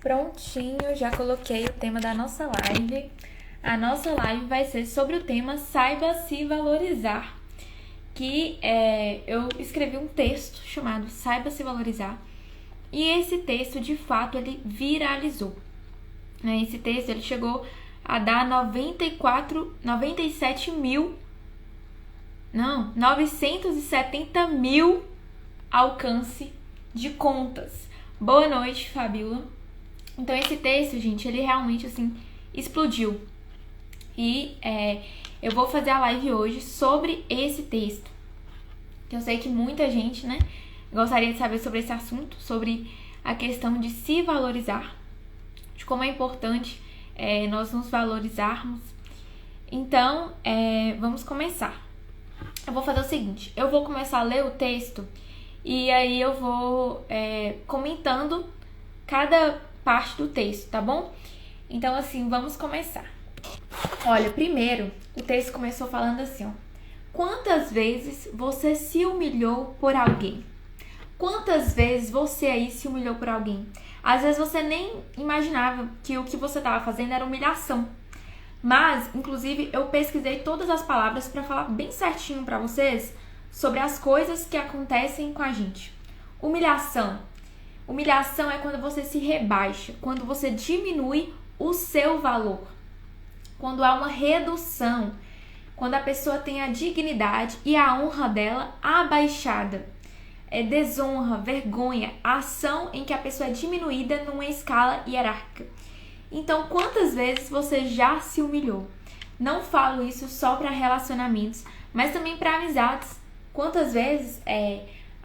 Prontinho, já coloquei o tema da nossa live. A nossa live vai ser sobre o tema Saiba se valorizar, eu escrevi um texto chamado Saiba se valorizar, e esse texto, de fato, ele viralizou. Esse texto, ele chegou a dar 970 mil alcance de contas. Boa noite, Fabiola. Então, esse texto, gente, ele realmente, assim, explodiu. E eu vou fazer a live hoje sobre esse texto. Que eu sei que muita gente, né, gostaria de saber sobre esse assunto, sobre a questão de se valorizar, de como é importante nós nos valorizarmos. Então, vamos começar. Eu vou fazer o seguinte, eu vou começar a ler o texto e aí eu vou comentando cada parte do texto, tá bom? Então, assim, vamos começar. Olha, primeiro, o texto começou falando assim, ó. Quantas vezes você se humilhou por alguém? Quantas vezes você aí se humilhou por alguém? Às vezes você nem imaginava que o que você estava fazendo era humilhação. Mas, inclusive, eu pesquisei todas as palavras para falar bem certinho para vocês sobre as coisas que acontecem com a gente. Humilhação. Humilhação é quando você se rebaixa, quando você diminui o seu valor. Quando há uma redução, quando a pessoa tem a dignidade e a honra dela abaixada. É desonra, vergonha, a ação em que a pessoa é diminuída numa escala hierárquica. Então, quantas vezes você já se humilhou? Não falo isso só para relacionamentos, mas também para amizades. Quantas vezes,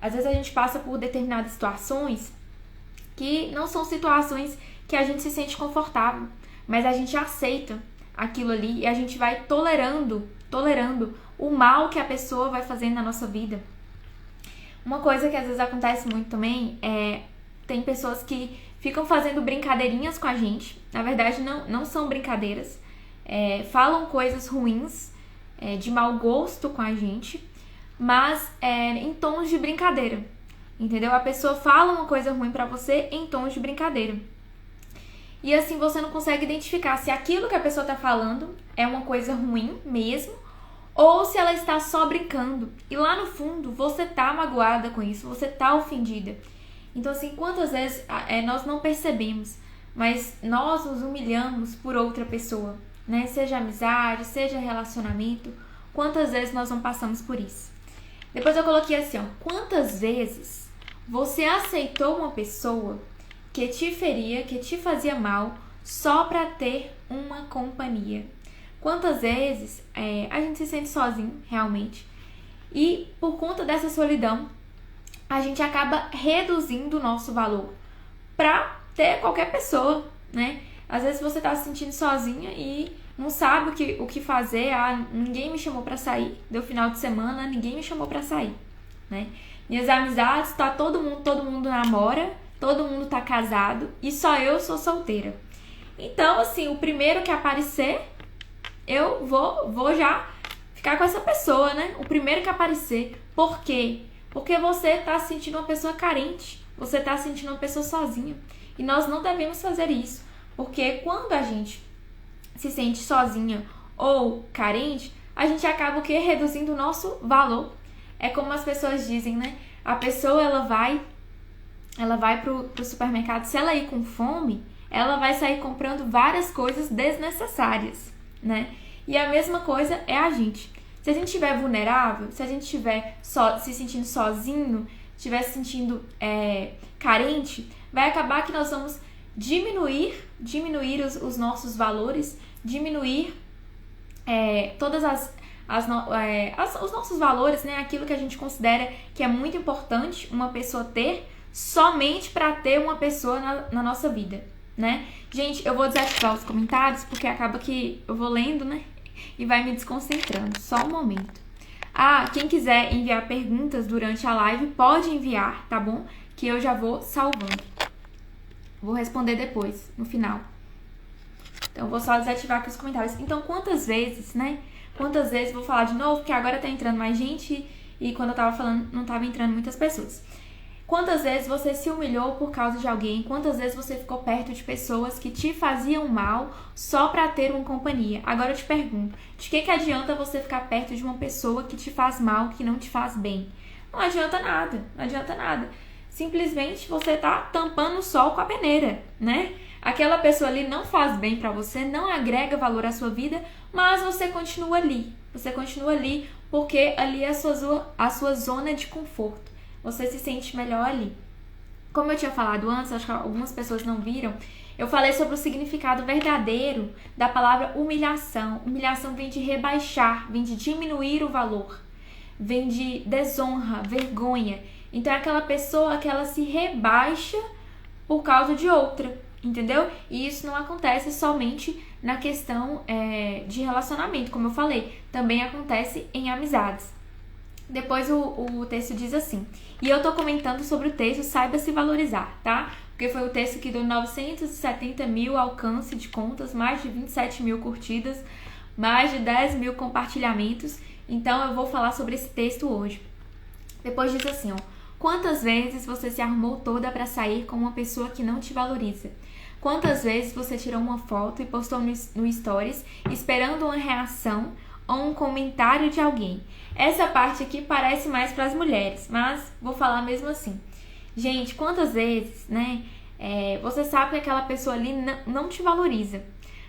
às vezes a gente passa por determinadas situações que não são situações que a gente se sente confortável, mas a gente aceita aquilo ali e a gente vai tolerando o mal que a pessoa vai fazendo na nossa vida. Uma coisa que às vezes acontece muito também tem pessoas que ficam fazendo brincadeirinhas com a gente. Na verdade, não são brincadeiras. Falam coisas ruins, de mau gosto com a gente, mas em tons de brincadeira. Entendeu? A pessoa fala uma coisa ruim pra você em tons de brincadeira. E assim você não consegue identificar se aquilo que a pessoa tá falando é uma coisa ruim mesmo, ou se ela está só brincando. E lá no fundo, você tá magoada com isso, você tá ofendida. Então, assim, quantas vezes nós não percebemos, mas nós nos humilhamos por outra pessoa, né? Seja amizade, seja relacionamento, quantas vezes nós não passamos por isso? Depois eu coloquei assim, ó, quantas vezes você aceitou uma pessoa que te feria, que te fazia mal, só para ter uma companhia? Quantas vezes a gente se sente sozinho, realmente, e por conta dessa solidão, a gente acaba reduzindo o nosso valor para ter qualquer pessoa, né? Às vezes você tá se sentindo sozinha e não sabe o que fazer. Ninguém me chamou para sair, deu final de semana, ninguém me chamou para sair, né? Minhas amizades, todo mundo namora, todo mundo tá casado e só eu sou solteira. Então, assim, o primeiro que aparecer, eu vou já ficar com essa pessoa, né? O primeiro que aparecer. Por quê? Porque você tá se sentindo uma pessoa carente, você tá se sentindo uma pessoa sozinha. E nós não devemos fazer isso, porque quando a gente se sente sozinha ou carente, a gente acaba reduzindo o nosso valor. É como as pessoas dizem, né? A pessoa, ela vai pro supermercado, se ela ir com fome, ela vai sair comprando várias coisas desnecessárias, né? E a mesma coisa é a gente. Se a gente estiver vulnerável, se a gente estiver se sentindo sozinho, estiver se sentindo carente, vai acabar que nós vamos diminuir os nossos valores, diminuir todas os nossos valores, né? Aquilo que a gente considera que é muito importante uma pessoa ter, somente para ter uma pessoa na nossa vida, né? Gente, eu vou desativar os comentários, porque acaba que eu vou lendo, né? E vai me desconcentrando. Só um momento. Quem quiser enviar perguntas durante a live, pode enviar, tá bom? Que eu já vou salvando. Vou responder depois, no final. Então, eu vou só desativar aqui os comentários. Então, quantas vezes, né? Quantas vezes, vou falar de novo, porque agora tá entrando mais gente e quando eu tava falando, não tava entrando muitas pessoas. Quantas vezes você se humilhou por causa de alguém? Quantas vezes você ficou perto de pessoas que te faziam mal só pra ter uma companhia? Agora eu te pergunto, de que adianta você ficar perto de uma pessoa que te faz mal, que não te faz bem? Não adianta nada, não adianta nada. Simplesmente você tá tampando o sol com a peneira, né? Aquela pessoa ali não faz bem pra você, não agrega valor à sua vida, mas você continua ali. Você continua ali porque ali é a sua zona de conforto. Você se sente melhor ali. Como eu tinha falado antes, acho que algumas pessoas não viram, eu falei sobre o significado verdadeiro da palavra humilhação. Humilhação vem de rebaixar, vem de diminuir o valor, vem de desonra, vergonha. Então é aquela pessoa que ela se rebaixa por causa de outra, entendeu? E isso não acontece somente na questão de relacionamento, como eu falei, também acontece em amizades. Depois o texto diz assim, e eu tô comentando sobre o texto Saiba Se Valorizar, tá? Porque foi o texto que deu 970 mil alcance de contas, mais de 27 mil curtidas, mais de 10 mil compartilhamentos. Então eu vou falar sobre esse texto hoje. Depois diz assim, ó, quantas vezes você se arrumou toda pra sair com uma pessoa que não te valoriza? Quantas vezes você tirou uma foto e postou no Stories esperando uma reação ou um comentário de alguém? Essa parte aqui parece mais para as mulheres, mas vou falar mesmo assim. Gente, quantas vezes, né, você sabe que aquela pessoa ali não te valoriza,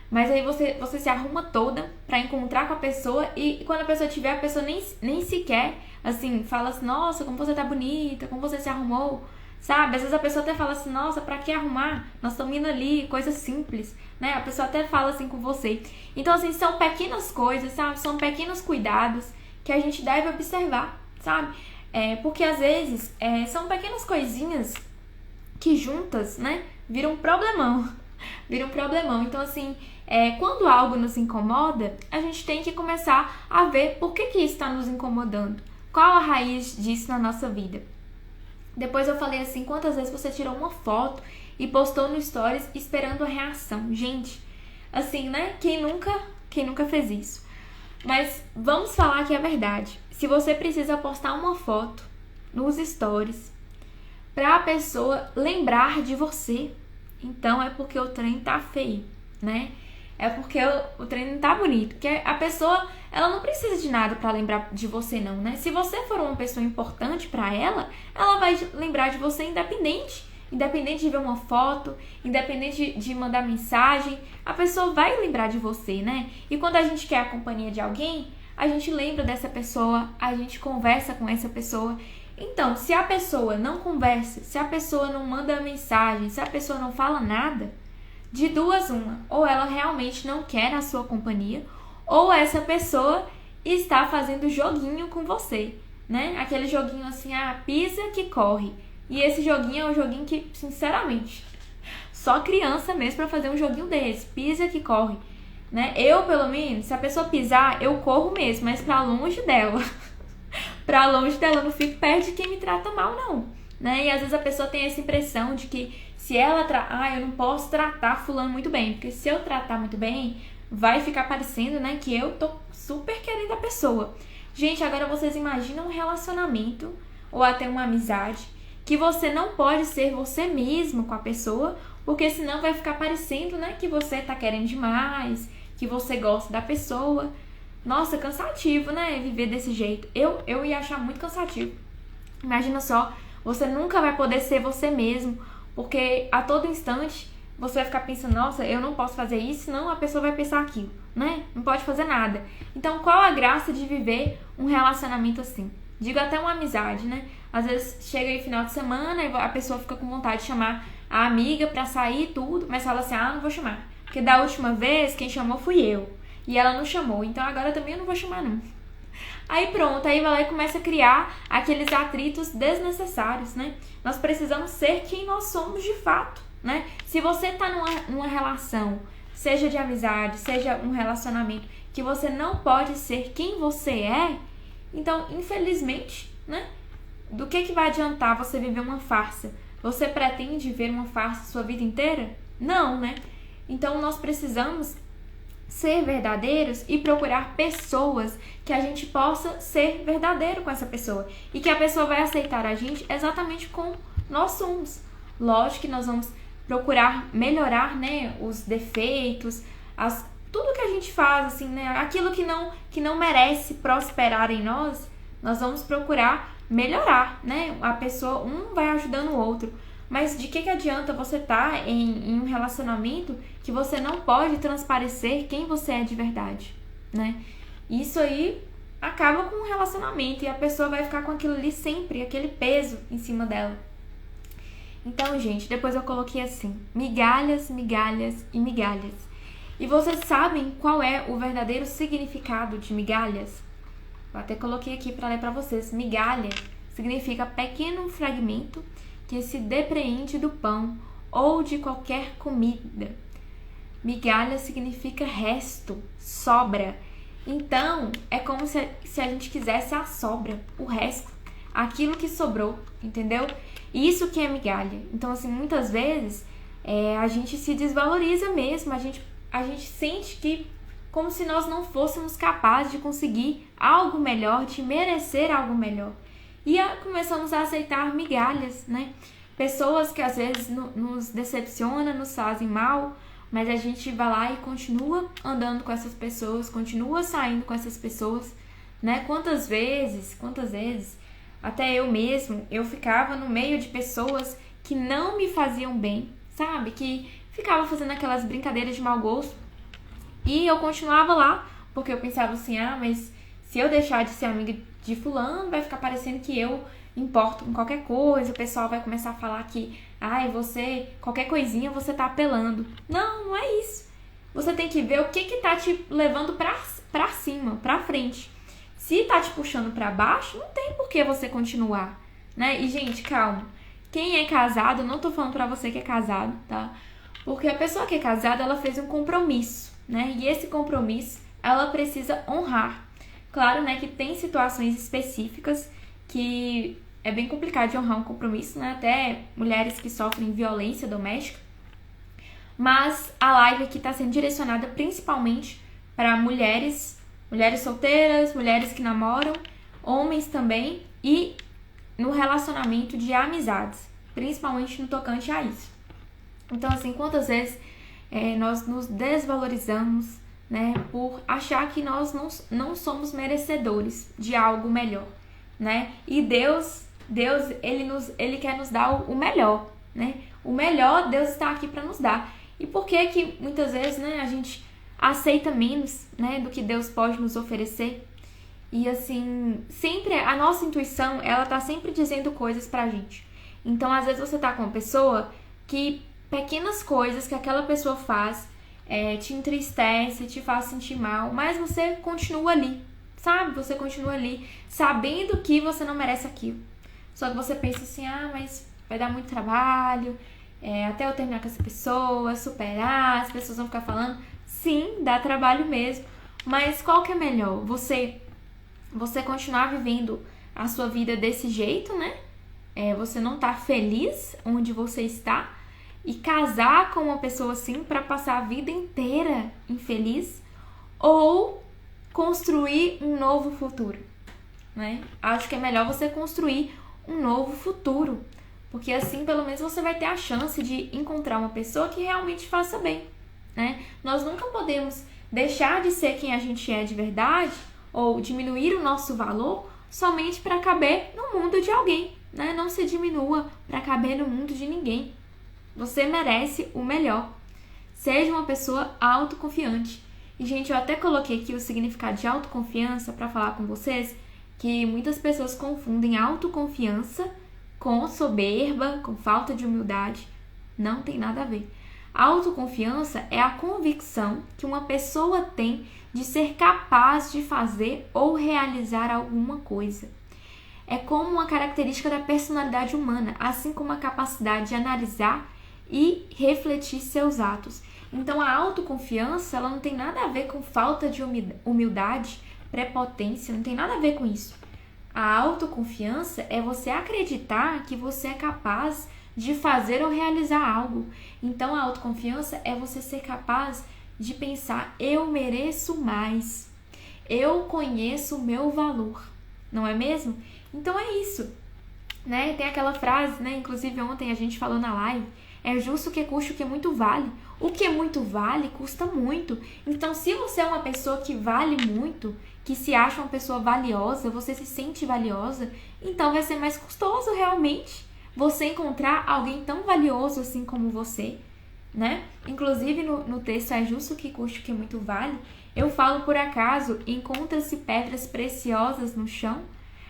mas aí você se arruma toda para encontrar com a pessoa e quando a pessoa te vê, a pessoa nem sequer, assim, fala assim, nossa, como você tá bonita, como você se arrumou, sabe? Às vezes a pessoa até fala assim, nossa, pra que arrumar? Nós estamos indo ali, coisa simples, né? A pessoa até fala assim com você. Então, assim, são pequenas coisas, sabe? São pequenos cuidados que a gente deve observar, sabe? Porque às vezes são pequenas coisinhas que juntas, né, viram um problemão. Viram um problemão. Então, assim, quando algo nos incomoda, a gente tem que começar a ver por que isso está nos incomodando. Qual a raiz disso na nossa vida? Depois eu falei assim, quantas vezes você tirou uma foto e postou no Stories esperando a reação? Gente, assim, né? Quem nunca fez isso? Mas vamos falar que é verdade. Se você precisa postar uma foto nos Stories pra pessoa lembrar de você, então é porque o trem tá feio, né? É porque o trem não tá bonito. Porque a pessoa, ela não precisa de nada pra lembrar de você não, né? Se você for uma pessoa importante pra ela, ela vai lembrar de você independente de ver uma foto, independente de mandar mensagem, a pessoa vai lembrar de você, né? E quando a gente quer a companhia de alguém, a gente lembra dessa pessoa, a gente conversa com essa pessoa. Então, se a pessoa não conversa, se a pessoa não manda mensagem, se a pessoa não fala nada, de duas uma, ou ela realmente não quer a sua companhia, ou essa pessoa está fazendo joguinho com você, né? Aquele joguinho assim, pisa que corre. E esse joguinho é um joguinho que, sinceramente, só criança mesmo pra fazer um joguinho desse, pisa que corre, né? Eu, pelo menos, se a pessoa pisar, eu corro mesmo, mas pra longe dela. Pra longe dela, eu não fico perto de quem me trata mal, não, né? E às vezes a pessoa tem essa impressão de que se ela eu não posso tratar fulano muito bem, porque se eu tratar muito bem, vai ficar parecendo, né, que eu tô super querendo a pessoa. Gente, agora vocês imaginam um relacionamento ou até uma amizade que você não pode ser você mesmo com a pessoa, porque senão vai ficar parecendo, né, que você tá querendo demais, que você gosta da pessoa. Nossa, cansativo, né, viver desse jeito. Eu ia achar muito cansativo. Imagina só, você nunca vai poder ser você mesmo, porque a todo instante você vai ficar pensando, nossa, eu não posso fazer isso, senão a pessoa vai pensar aquilo, né? Não pode fazer nada. Então, qual a graça de viver um relacionamento assim? Digo até uma amizade, né? Às vezes chega aí final de semana e a pessoa fica com vontade de chamar a amiga pra sair e tudo, mas fala assim, não vou chamar. Porque da última vez, quem chamou fui eu. E ela não chamou, então agora também eu não vou chamar, não. Aí pronto, aí vai lá e começa a criar aqueles atritos desnecessários, né? Nós precisamos ser quem nós somos de fato, né? Se você tá numa relação, seja de amizade, seja um relacionamento, que você não pode ser quem você é, então, infelizmente, né? Do que vai adiantar você viver uma farsa? Você pretende ver uma farsa sua vida inteira? Não, né? Então, nós precisamos ser verdadeiros e procurar pessoas que a gente possa ser verdadeiro com essa pessoa e que a pessoa vai aceitar a gente exatamente como nós somos. Lógico que nós vamos procurar melhorar, né, os defeitos, tudo que a gente faz, assim, né, aquilo que não merece prosperar em nós, nós vamos procurar melhorar, né? A pessoa, um vai ajudando o outro. Mas de que adianta você estar em um relacionamento que você não pode transparecer quem você é de verdade, né? Isso aí acaba com o relacionamento e a pessoa vai ficar com aquilo ali sempre, aquele peso em cima dela. Então, gente, depois eu coloquei assim: migalhas, migalhas e migalhas. E vocês sabem qual é o verdadeiro significado de migalhas? Eu até coloquei aqui para ler para vocês. Migalha significa pequeno fragmento que se depreende do pão ou de qualquer comida. Migalha significa resto, sobra. Então, é como se a gente quisesse a sobra, o resto, aquilo que sobrou, entendeu? Isso que é migalha. Então, assim, muitas vezes a gente se desvaloriza mesmo, a gente sente que como se nós não fôssemos capazes de conseguir algo melhor, de merecer algo melhor. E começamos a aceitar migalhas, né? Pessoas que às vezes nos decepcionam, nos fazem mal, mas a gente vai lá e continua andando com essas pessoas, continua saindo com essas pessoas, né? Quantas vezes, até eu mesmo, eu ficava no meio de pessoas que não me faziam bem, sabe? Que ficava fazendo aquelas brincadeiras de mau gosto. E eu continuava lá, porque eu pensava assim, mas se eu deixar de ser amiga de fulano, vai ficar parecendo que eu importo com qualquer coisa, o pessoal vai começar a falar que, você, qualquer coisinha você tá apelando. Não, não é isso. Você tem que ver o que tá te levando pra cima, pra frente. Se tá te puxando pra baixo, não tem por que você continuar, né? E, gente, calma. Quem é casado, não tô falando pra você que é casado, tá? Porque a pessoa que é casada, ela fez um compromisso, né? E esse compromisso, ela precisa honrar. Claro, né, que tem situações específicas que é bem complicado de honrar um compromisso, né? Até mulheres que sofrem violência doméstica. Mas a live aqui está sendo direcionada principalmente para mulheres solteiras, mulheres que namoram, homens também e no relacionamento de amizades, principalmente no tocante a isso. Então, assim, quantas vezes nós nos desvalorizamos, né, por achar que nós não somos merecedores de algo melhor, né? E Deus ele quer nos dar o melhor, né? O melhor Deus está aqui para nos dar. E por que muitas vezes, né, a gente aceita menos, né, do que Deus pode nos oferecer? E assim, sempre a nossa intuição, ela tá sempre dizendo coisas pra gente. Então, às vezes você tá com uma pessoa que pequenas coisas que aquela pessoa faz te entristece, te faz sentir mal, mas você continua ali, sabe? Você continua ali, sabendo que você não merece aquilo. Só que você pensa assim, mas vai dar muito trabalho, até eu terminar com essa pessoa, superar, as pessoas vão ficar falando. Sim, dá trabalho mesmo, mas qual que é melhor? Você continuar vivendo a sua vida desse jeito, né? Você não tá feliz onde você está e casar com uma pessoa assim para passar a vida inteira infeliz, ou construir um novo futuro, né? Acho que é melhor você construir um novo futuro, porque assim pelo menos você vai ter a chance de encontrar uma pessoa que realmente faça bem, né? Nós nunca podemos deixar de ser quem a gente é de verdade ou diminuir o nosso valor somente para caber no mundo de alguém, né? Não se diminua para caber no mundo de ninguém. Você merece o melhor. Seja uma pessoa autoconfiante. E, gente, eu até coloquei aqui o significado de autoconfiança para falar com vocês, que muitas pessoas confundem autoconfiança com soberba, com falta de humildade. Não tem nada a ver. A autoconfiança é a convicção que uma pessoa tem de ser capaz de fazer ou realizar alguma coisa. É como uma característica da personalidade humana, assim como a capacidade de analisar e refletir seus atos. Então, a autoconfiança, ela não tem nada a ver com falta de humildade, prepotência, não tem nada a ver com isso. A autoconfiança é você acreditar que você é capaz de fazer ou realizar algo. Então, a autoconfiança é você ser capaz de pensar, eu mereço mais, eu conheço o meu valor, não é mesmo? Então é isso, né? Tem aquela frase, né? Inclusive ontem a gente falou na live, é justo que custe o que muito vale. O que muito vale custa muito. Então, se você é uma pessoa que vale muito, que se acha uma pessoa valiosa, você se sente valiosa, então vai ser mais custoso realmente você encontrar alguém tão valioso assim como você, né? Inclusive no texto é justo que custe o que muito vale. Eu falo por acaso, encontra-se pedras preciosas no chão?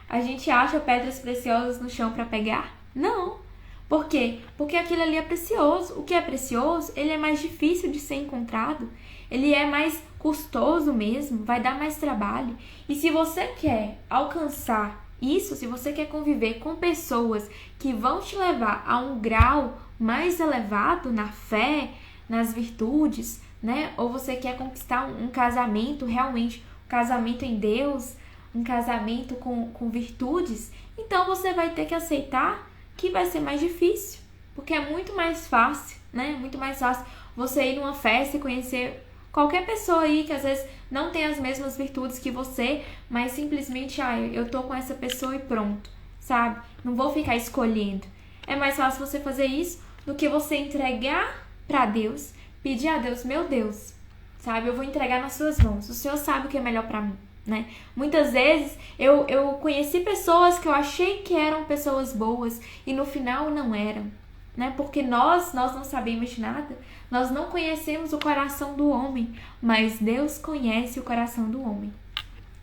A gente acha pedras preciosas no chão para pegar? Não. Por quê? Porque aquilo ali é precioso. O que é precioso, ele é mais difícil de ser encontrado. Ele é mais custoso mesmo, vai dar mais trabalho. E se você quer alcançar isso, se você quer conviver com pessoas que vão te levar a um grau mais elevado na fé, nas virtudes, né? Ou você quer conquistar um casamento, realmente, um casamento em Deus, um casamento com virtudes, então você vai ter que aceitar que vai ser mais difícil, porque é muito mais fácil, né? Muito mais fácil você ir numa festa e conhecer qualquer pessoa aí que às vezes não tem as mesmas virtudes que você, mas simplesmente, eu tô com essa pessoa e pronto, sabe? Não vou ficar escolhendo. É mais fácil você fazer isso do que você entregar para Deus, pedir a Deus, meu Deus, sabe? Eu vou entregar nas suas mãos. O Senhor sabe o que é melhor para mim, né? Muitas vezes eu conheci pessoas que eu achei que eram pessoas boas e no final não eram, né? Porque nós não sabemos de nada, nós não conhecemos o coração do homem, mas Deus conhece o coração do homem.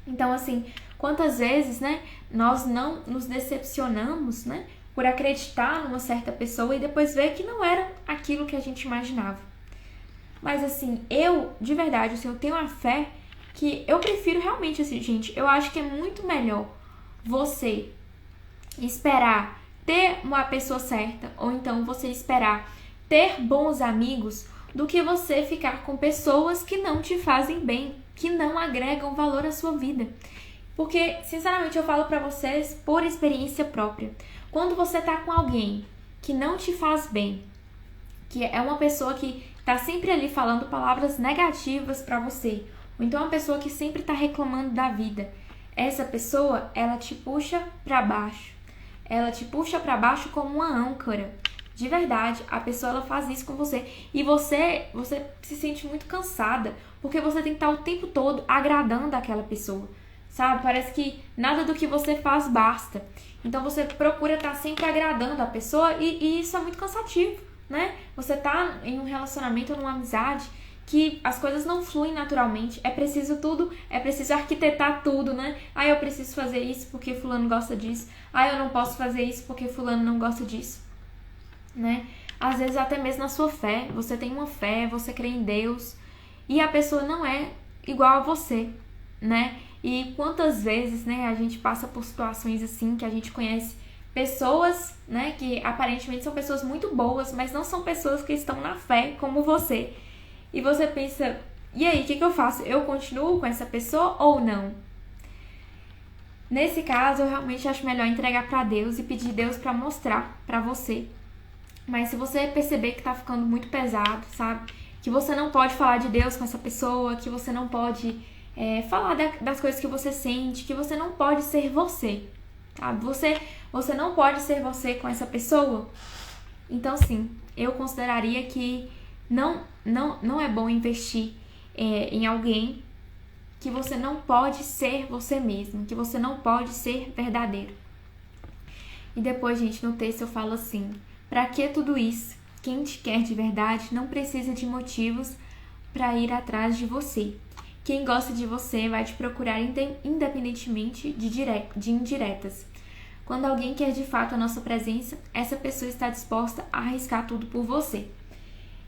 Então, assim, quantas vezes, né, nós não nos decepcionamos, né, por acreditar numa certa pessoa e depois ver que não era aquilo que a gente imaginava. Mas, assim, de verdade, assim, eu tenho uma fé que eu prefiro realmente, assim, gente, eu acho que é muito melhor você esperar ter uma pessoa certa, ou então você esperar ter bons amigos, do que você ficar com pessoas que não te fazem bem, que não agregam valor à sua vida. Porque, sinceramente, eu falo pra vocês por experiência própria. Quando você tá com alguém que não te faz bem, que é uma pessoa que tá sempre ali falando palavras negativas pra você, ou então uma pessoa que sempre tá reclamando da vida, essa pessoa, ela te puxa pra baixo. Ela te puxa pra baixo como uma âncora. De verdade, a pessoa ela faz isso com você. E você se sente muito cansada, porque você tem que estar o tempo todo agradando aquela pessoa, sabe? Parece que nada do que você faz basta. Então você procura estar sempre agradando a pessoa e isso é muito cansativo, né? Você tá em um relacionamento, numa amizade, que as coisas não fluem naturalmente, é preciso arquitetar tudo, né? Eu preciso fazer isso porque fulano gosta disso, eu não posso fazer isso porque fulano não gosta disso, né? Às vezes até mesmo na sua fé, você tem uma fé, você crê em Deus, e a pessoa não é igual a você, né? E quantas vezes, né, a gente passa por situações assim, que a gente conhece pessoas, né, que aparentemente são pessoas muito boas, mas não são pessoas que estão na fé como você. E você pensa, e aí, o que eu faço? Eu continuo com essa pessoa ou não? Nesse caso, eu realmente acho melhor entregar para Deus e pedir Deus para mostrar para você. Mas se você perceber que tá ficando muito pesado, sabe? Que você não pode falar de Deus com essa pessoa, que você não pode falar das coisas que você sente, que você não pode ser você, sabe? Você não pode ser você com essa pessoa. Então, sim, eu consideraria que não é bom investir em alguém que você não pode ser você mesmo, que você não pode ser verdadeiro. E depois, gente, no texto eu falo assim, pra que tudo isso? Quem te quer de verdade não precisa de motivos para ir atrás de você. Quem gosta de você vai te procurar independentemente de indiretas. Quando alguém quer de fato a nossa presença, essa pessoa está disposta a arriscar tudo por você.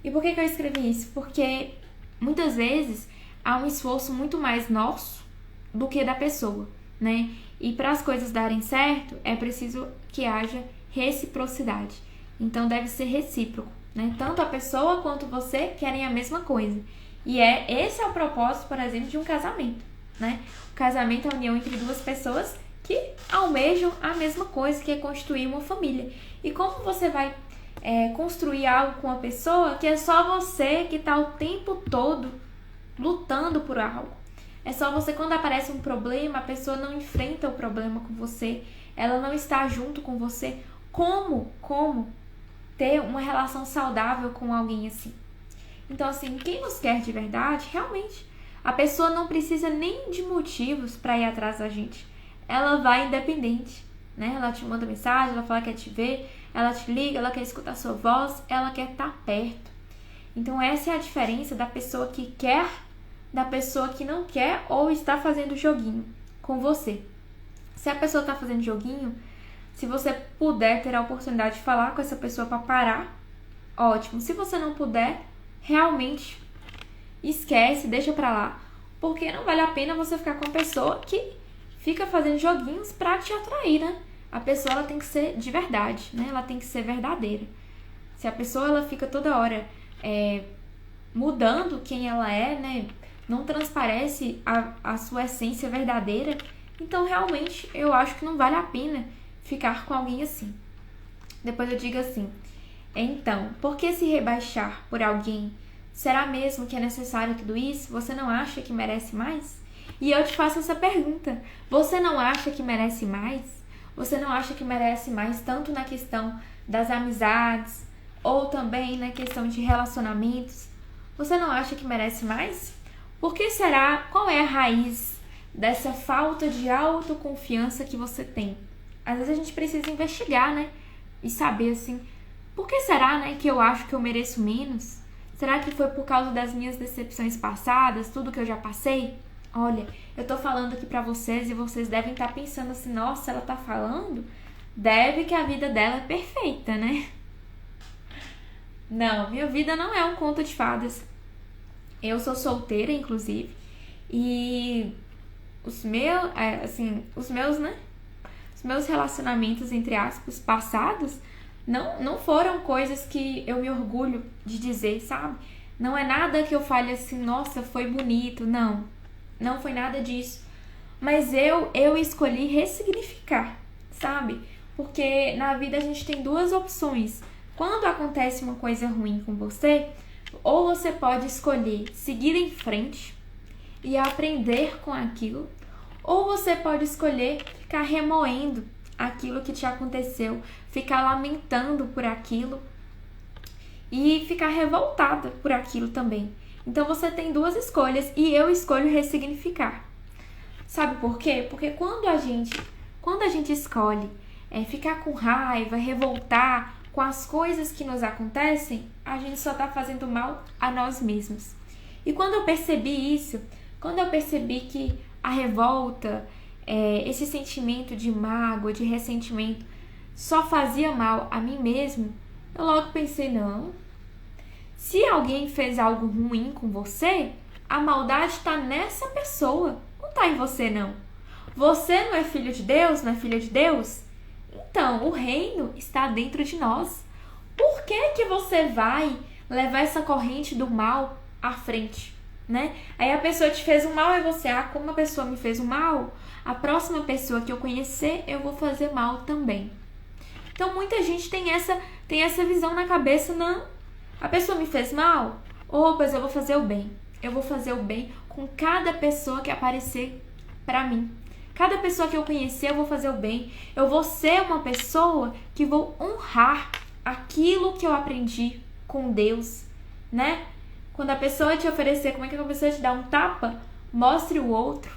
E por que eu escrevi isso? Porque muitas vezes há um esforço muito mais nosso do que da pessoa, né? E para as coisas darem certo, é preciso que haja reciprocidade. Então deve ser recíproco, né? Tanto a pessoa quanto você querem a mesma coisa. E esse é o propósito, por exemplo, de um casamento, né? O casamento é a união entre duas pessoas que almejam a mesma coisa, que é constituir uma família. E como você vai construir algo com uma pessoa que é só você que está o tempo todo lutando por algo. É só você, quando aparece um problema, a pessoa não enfrenta o problema com você, ela não está junto com você. Como ter uma relação saudável com alguém assim? Então, assim, quem nos quer de verdade, realmente, a pessoa não precisa nem de motivos para ir atrás da gente. Ela vai independente, né? Ela te manda mensagem, ela fala que quer te ver, ela te liga, ela quer escutar a sua voz, ela quer estar perto. Então, essa é a diferença da pessoa que quer, da pessoa que não quer ou está fazendo joguinho com você. Se a pessoa está fazendo joguinho, se você puder ter a oportunidade de falar com essa pessoa para parar, ótimo. Se você não puder, realmente esquece, deixa pra lá, porque não vale a pena você ficar com uma pessoa que fica fazendo joguinhos pra te atrair, né? A pessoa, ela tem que ser de verdade, né? Ela tem que ser verdadeira. Se a pessoa, ela fica toda hora mudando quem ela é, né? Não transparece a sua essência verdadeira, então realmente eu acho que não vale a pena ficar com alguém assim. Depois eu digo assim: então, por que se rebaixar por alguém? Será mesmo que é necessário tudo isso? Você não acha que merece mais? E eu te faço essa pergunta: você não acha que merece mais? Você não acha que merece mais tanto na questão das amizades ou também na questão de relacionamentos? Você não acha que merece mais? Por que será? Qual é a raiz dessa falta de autoconfiança que você tem? Às vezes a gente precisa investigar, né? E saber assim, por que será, né, que eu acho que eu mereço menos? Será que foi por causa das minhas decepções passadas, tudo que eu já passei? Olha, eu tô falando aqui pra vocês e vocês devem estar pensando assim: nossa, ela tá falando? Deve que a vida dela é perfeita, né? Não, minha vida não é um conto de fadas. Eu sou solteira, inclusive, e os meus, né? Os meus relacionamentos, entre aspas, passados, não foram coisas que eu me orgulho de dizer, sabe? Não é nada que eu fale assim: nossa, foi bonito. Não foi nada disso. Mas eu escolhi ressignificar, sabe? Porque na vida a gente tem duas opções. Quando acontece uma coisa ruim com você, ou você pode escolher seguir em frente e aprender com aquilo, ou você pode escolher ficar remoendo aquilo que te aconteceu, ficar lamentando por aquilo e ficar revoltada por aquilo também. Então você tem duas escolhas e eu escolho ressignificar. Sabe por quê? Porque quando a gente escolhe ficar com raiva, revoltar com as coisas que nos acontecem, a gente só está fazendo mal a nós mesmos. E quando eu percebi isso, quando eu percebi que a revolta, esse sentimento de mágoa, de ressentimento, só fazia mal a mim mesmo, eu logo pensei: não, se alguém fez algo ruim com você, a maldade está nessa pessoa, não está em você não. Você não é filho de Deus, não é filha de Deus? Então, o reino está dentro de nós. Por que você vai levar essa corrente do mal à frente, né? Aí a pessoa te fez um mal e você: como a pessoa me fez um mal, a próxima pessoa que eu conhecer, eu vou fazer mal também. Então, muita gente tem essa visão na cabeça: não, a pessoa me fez mal, pois eu vou fazer o bem. Eu vou fazer o bem com cada pessoa que aparecer pra mim. Cada pessoa que eu conhecer, eu vou fazer o bem. Eu vou ser uma pessoa que vou honrar aquilo que eu aprendi com Deus, né? Quando a pessoa te oferecer, como é que a pessoa te dá um tapa? Mostre o outro.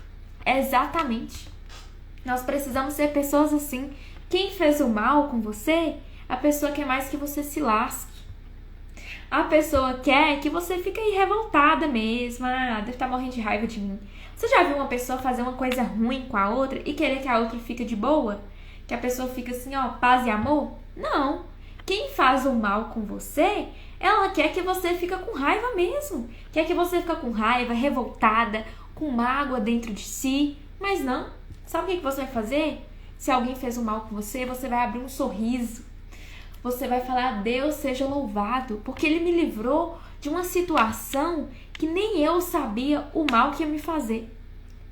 Exatamente. Nós precisamos ser pessoas assim. Quem fez o mal com você, a pessoa quer mais que você se lasque. A pessoa quer que você fique aí revoltada mesmo. Deve estar morrendo de raiva de mim. Você já viu uma pessoa fazer uma coisa ruim com a outra e querer que a outra fique de boa? Que a pessoa fica assim, paz e amor? Não. Quem faz o mal com você, ela quer que você fique com raiva mesmo. Quer que você fique com raiva, revoltada, com mágoa dentro de si. Mas não. Sabe o que você vai fazer? Se alguém fez o mal com você, você vai abrir um sorriso. Você vai falar: Deus seja louvado, porque Ele me livrou de uma situação que nem eu sabia o mal que ia me fazer.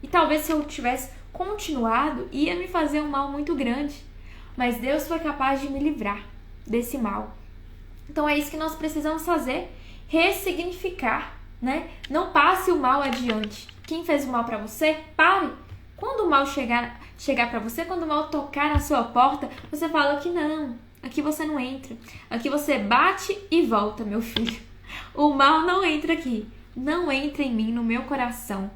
E talvez se eu tivesse continuado, ia me fazer um mal muito grande. Mas Deus foi capaz de me livrar desse mal. Então é isso que nós precisamos fazer: ressignificar, né? Não passe o mal adiante. Quem fez o mal pra você, pare. Quando o mal chegar pra você, quando o mal tocar na sua porta, você fala que não, aqui você não entra. Aqui você bate e volta, meu filho. O mal não entra aqui. Não entra em mim, no meu coração.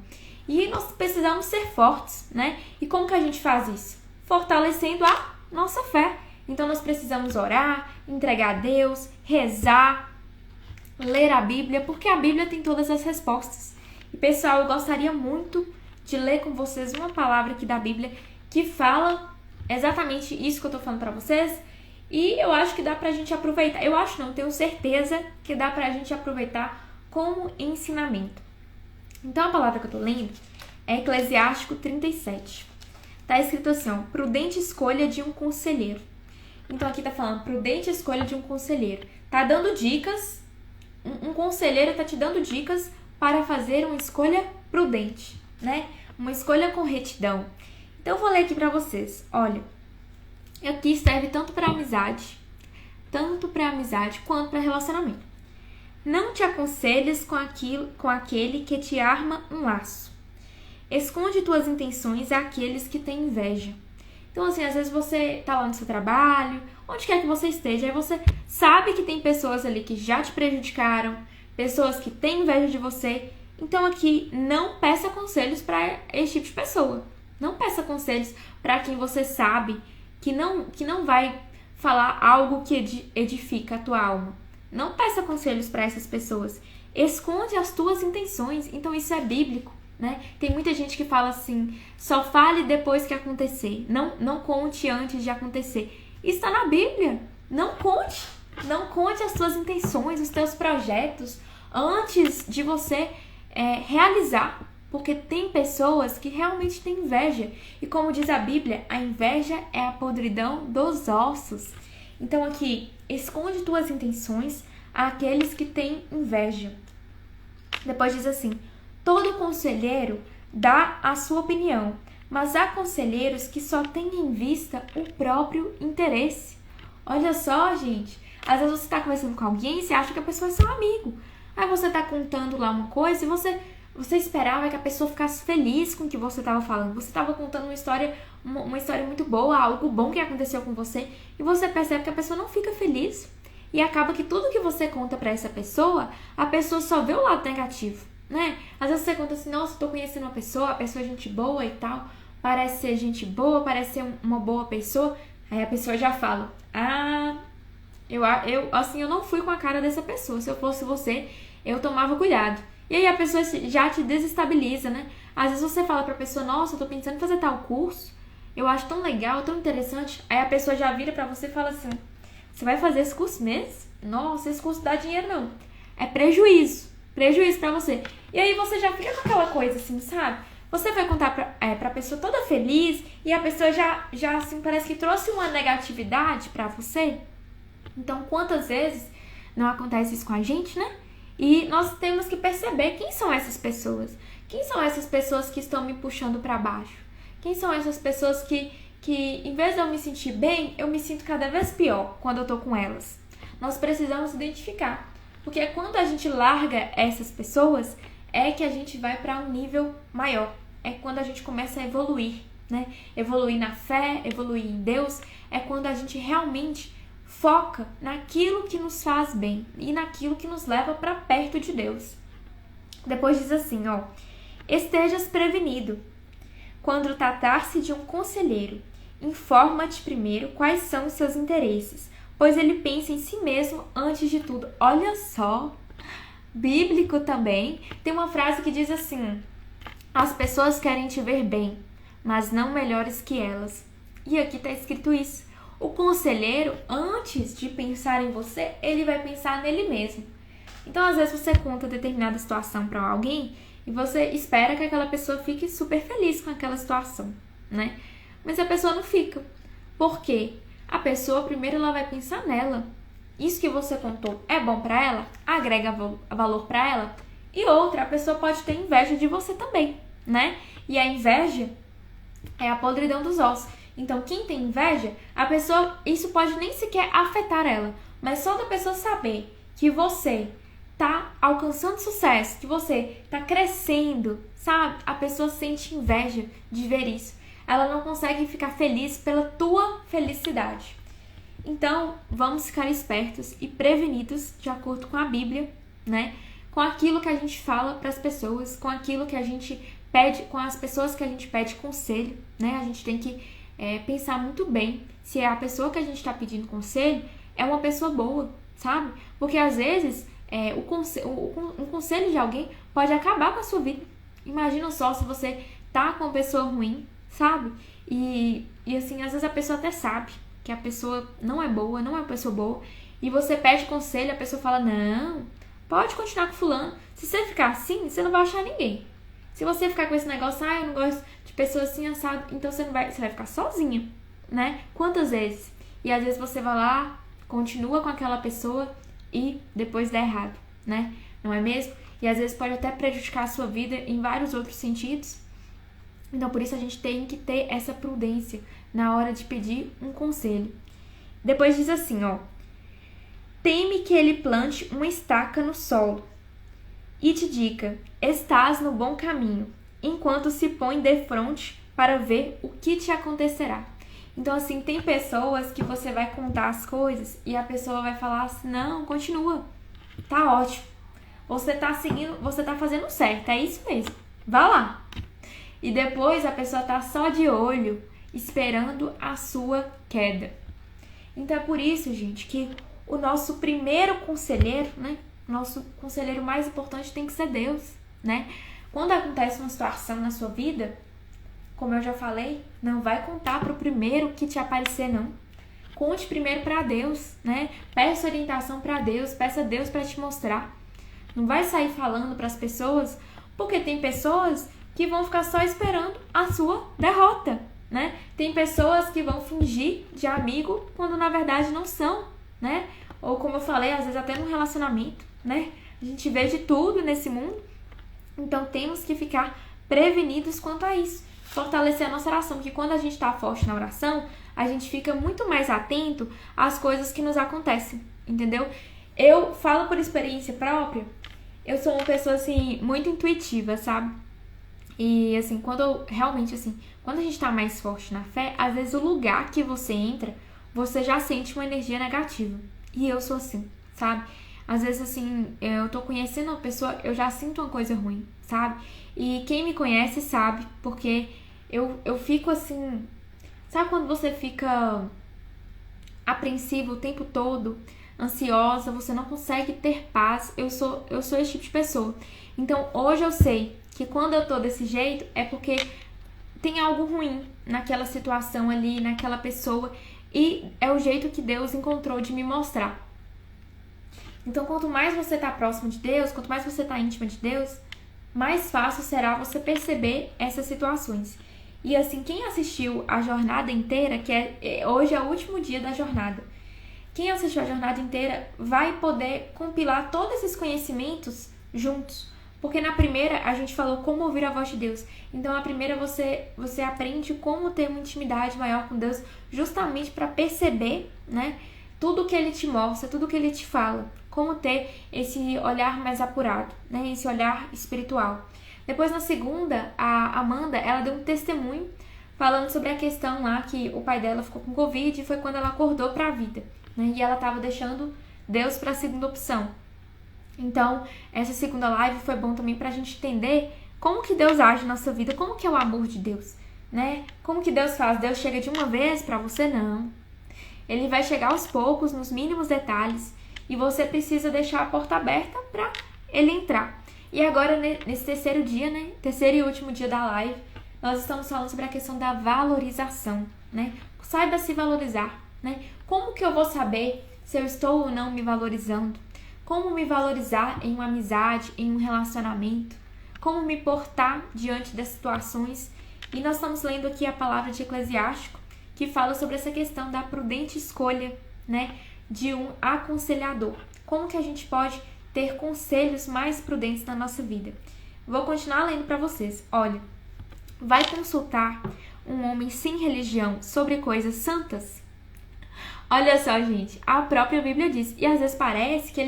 E nós precisamos ser fortes, né? E como que a gente faz isso? Fortalecendo a nossa fé. Então nós precisamos orar, entregar a Deus, rezar, ler a Bíblia, porque a Bíblia tem todas as respostas. E pessoal, eu gostaria muito de ler com vocês uma palavra aqui da Bíblia que fala exatamente isso que eu tô falando pra vocês. E eu acho que dá pra gente aproveitar. Eu acho não, tenho certeza que dá pra gente aproveitar como ensinamento. Então a palavra que eu tô lendo é Eclesiástico 37. Tá escrito assim, ó, prudente escolha de um conselheiro. Então aqui tá falando prudente escolha de um conselheiro. Tá dando dicas, um conselheiro tá te dando dicas para fazer uma escolha prudente, né? Uma escolha com retidão. Então eu vou ler aqui pra vocês. Olha, aqui serve tanto para amizade quanto para relacionamento. Não te aconselhes com aquele que te arma um laço. Esconde tuas intenções àqueles que têm inveja. Então, assim, às vezes você tá lá no seu trabalho, onde quer que você esteja, aí você sabe que tem pessoas ali que já te prejudicaram, pessoas que têm inveja de você. Então, aqui, não peça conselhos para esse tipo de pessoa. Não peça conselhos para quem você sabe que não vai falar algo que edifica a tua alma. Não peça conselhos para essas pessoas. Esconde as tuas intenções. Então isso é bíblico, né? Tem muita gente que fala assim, só fale depois que acontecer. Não conte antes de acontecer. Isso está na Bíblia. Não conte. Não conte as tuas intenções, os teus projetos antes de você realizar. Porque tem pessoas que realmente têm inveja. E como diz a Bíblia, a inveja é a podridão dos ossos. Então aqui, esconde tuas intenções àqueles que têm inveja. Depois diz assim, todo conselheiro dá a sua opinião, mas há conselheiros que só têm em vista o próprio interesse. Olha só, gente, às vezes você está conversando com alguém e você acha que a pessoa é seu amigo. Aí você está contando lá uma coisa e você esperava que a pessoa ficasse feliz com o que você estava falando. Você estava contando uma história muito boa, algo bom que aconteceu com você, e você percebe que a pessoa não fica feliz. E acaba que tudo que você conta pra essa pessoa, a pessoa só vê o lado negativo, né? Às vezes você conta assim, nossa, tô conhecendo uma pessoa, a pessoa é gente boa e tal, parece ser gente boa, parece ser uma boa pessoa. Aí a pessoa já fala, eu não fui com a cara dessa pessoa, se eu fosse você, eu tomava cuidado. E aí a pessoa já te desestabiliza, né? Às vezes você fala pra pessoa, nossa, eu tô pensando em fazer tal curso, eu acho tão legal, tão interessante. Aí a pessoa já vira pra você e fala assim, você vai fazer esse curso mesmo? Nossa, esse curso dá dinheiro não. É prejuízo pra você. E aí você já fica com aquela coisa assim, sabe? Você vai contar pra pessoa toda feliz e a pessoa já assim, parece que trouxe uma negatividade pra você. Então, quantas vezes não acontece isso com a gente, né? E nós temos que perceber quem são essas pessoas. Quem são essas pessoas que estão me puxando pra baixo? Quem são essas pessoas que em vez de eu me sentir bem, eu me sinto cada vez pior quando eu tô com elas? Nós precisamos identificar. Porque quando a gente larga essas pessoas, é que a gente vai para um nível maior. É quando a gente começa a evoluir, né? Evoluir na fé, evoluir em Deus. É quando a gente realmente foca naquilo que nos faz bem e naquilo que nos leva para perto de Deus. Depois diz assim, ó, estejas prevenido. Quando tratar-se de um conselheiro, informa-te primeiro quais são os seus interesses, pois ele pensa em si mesmo antes de tudo. Olha só, bíblico também. Tem uma frase que diz assim, as pessoas querem te ver bem, mas não melhores que elas. E aqui está escrito isso. O conselheiro, antes de pensar em você, ele vai pensar nele mesmo. Então, às vezes, você conta determinada situação para alguém e você espera que aquela pessoa fique super feliz com aquela situação, né? Mas a pessoa não fica. Por quê? A pessoa, primeiro, ela vai pensar nela. Isso que você contou é bom para ela? Agrega valor para ela? E outra, a pessoa pode ter inveja de você também, né? E a inveja é a podridão dos ossos. Então, quem tem inveja, a pessoa, isso pode nem sequer afetar ela. Mas só da pessoa saber que você tá alcançando sucesso, que você tá crescendo, sabe? A pessoa sente inveja de ver isso. Ela não consegue ficar feliz pela tua felicidade. Então, vamos ficar espertos e prevenidos de acordo com a Bíblia, né? Com aquilo que a gente fala para as pessoas, com aquilo que a gente pede, com as pessoas que a gente pede conselho, né? A gente tem que pensar muito bem se a pessoa que a gente está pedindo conselho é uma pessoa boa, sabe? Porque às vezes um conselho de alguém pode acabar com a sua vida. Imagina só se você tá com uma pessoa ruim, sabe? E assim, às vezes a pessoa até sabe que a pessoa não é boa, não é uma pessoa boa, e você pede conselho, a pessoa fala, não, pode continuar com fulano. Se você ficar assim, você não vai achar ninguém. Se você ficar com esse negócio, eu não gosto de pessoa assim, assado, então você vai ficar sozinha, né? Quantas vezes? E às vezes você vai lá, continua com aquela pessoa e depois dá errado, né? Não é mesmo? E às vezes pode até prejudicar a sua vida em vários outros sentidos. Então, por isso a gente tem que ter essa prudência na hora de pedir um conselho. Depois diz assim, ó. Teme que ele plante uma estaca no solo e te diga, estás no bom caminho, enquanto se põe defronte para ver o que te acontecerá. Então, assim, tem pessoas que você vai contar as coisas e a pessoa vai falar assim, não, continua, tá ótimo, você tá seguindo, você tá fazendo certo, é isso mesmo, vá lá. E depois a pessoa tá só de olho, esperando a sua queda. Então é por isso, gente, que o nosso primeiro conselheiro, né? Nosso conselheiro mais importante tem que ser Deus, né? Quando acontece uma situação na sua vida, como eu já falei, não vai contar pro primeiro que te aparecer, não. Conte primeiro para Deus, né? Peça orientação para Deus, peça a Deus para te mostrar. Não vai sair falando para as pessoas, porque tem pessoas que vão ficar só esperando a sua derrota, né? Tem pessoas que vão fingir de amigo quando na verdade não são, né? Ou como eu falei, às vezes até num relacionamento, né? A gente vê de tudo nesse mundo. Então temos que ficar prevenidos quanto a isso. Fortalecer a nossa oração, porque quando a gente está forte na oração, a gente fica muito mais atento às coisas que nos acontecem, entendeu? Eu falo por experiência própria, eu sou uma pessoa, assim, muito intuitiva, sabe? E, assim, quando a gente tá mais forte na fé, às vezes o lugar que você entra, você já sente uma energia negativa. E eu sou assim, sabe? Às vezes, assim, eu tô conhecendo uma pessoa, eu já sinto uma coisa ruim, sabe? E quem me conhece sabe, porque eu fico assim... Sabe quando você fica apreensivo o tempo todo, ansiosa, você não consegue ter paz? Eu sou esse tipo de pessoa. Então, hoje eu sei que quando eu tô desse jeito, é porque tem algo ruim naquela situação ali, naquela pessoa, e é o jeito que Deus encontrou de me mostrar. Então, quanto mais você tá próximo de Deus, quanto mais você tá íntima de Deus, mais fácil será você perceber essas situações. E assim, quem assistiu a jornada inteira, que hoje é o último dia da jornada, quem assistiu a jornada inteira vai poder compilar todos esses conhecimentos juntos. Porque na primeira a gente falou como ouvir a voz de Deus. Então na primeira você aprende como ter uma intimidade maior com Deus, justamente para perceber, né, tudo que Ele te mostra, tudo que Ele te fala. Como ter esse olhar mais apurado, né, esse olhar espiritual. Depois na segunda, a Amanda, ela deu um testemunho falando sobre a questão lá que o pai dela ficou com Covid e foi quando ela acordou para a vida, né, e ela estava deixando Deus para a segunda opção. Então, essa segunda live foi bom também pra gente entender como que Deus age na nossa vida, como que é o amor de Deus, né? Como que Deus faz? Deus chega de uma vez pra você? Não. Ele vai chegar aos poucos, nos mínimos detalhes, e você precisa deixar a porta aberta pra ele entrar. E agora, nesse terceiro dia, né? Terceiro e último dia da live, nós estamos falando sobre a questão da valorização, né? Saiba se valorizar, né? Como que eu vou saber se eu estou ou não me valorizando? Como me valorizar em uma amizade, em um relacionamento? Como me portar diante das situações? E nós estamos lendo aqui a palavra de Eclesiástico, que fala sobre essa questão da prudente escolha, né, de um aconselhador. Como que a gente pode ter conselhos mais prudentes na nossa vida? Vou continuar lendo para vocês. Olha, vai consultar um homem sem religião sobre coisas santas? Olha só, gente, a própria Bíblia diz, e às vezes parece que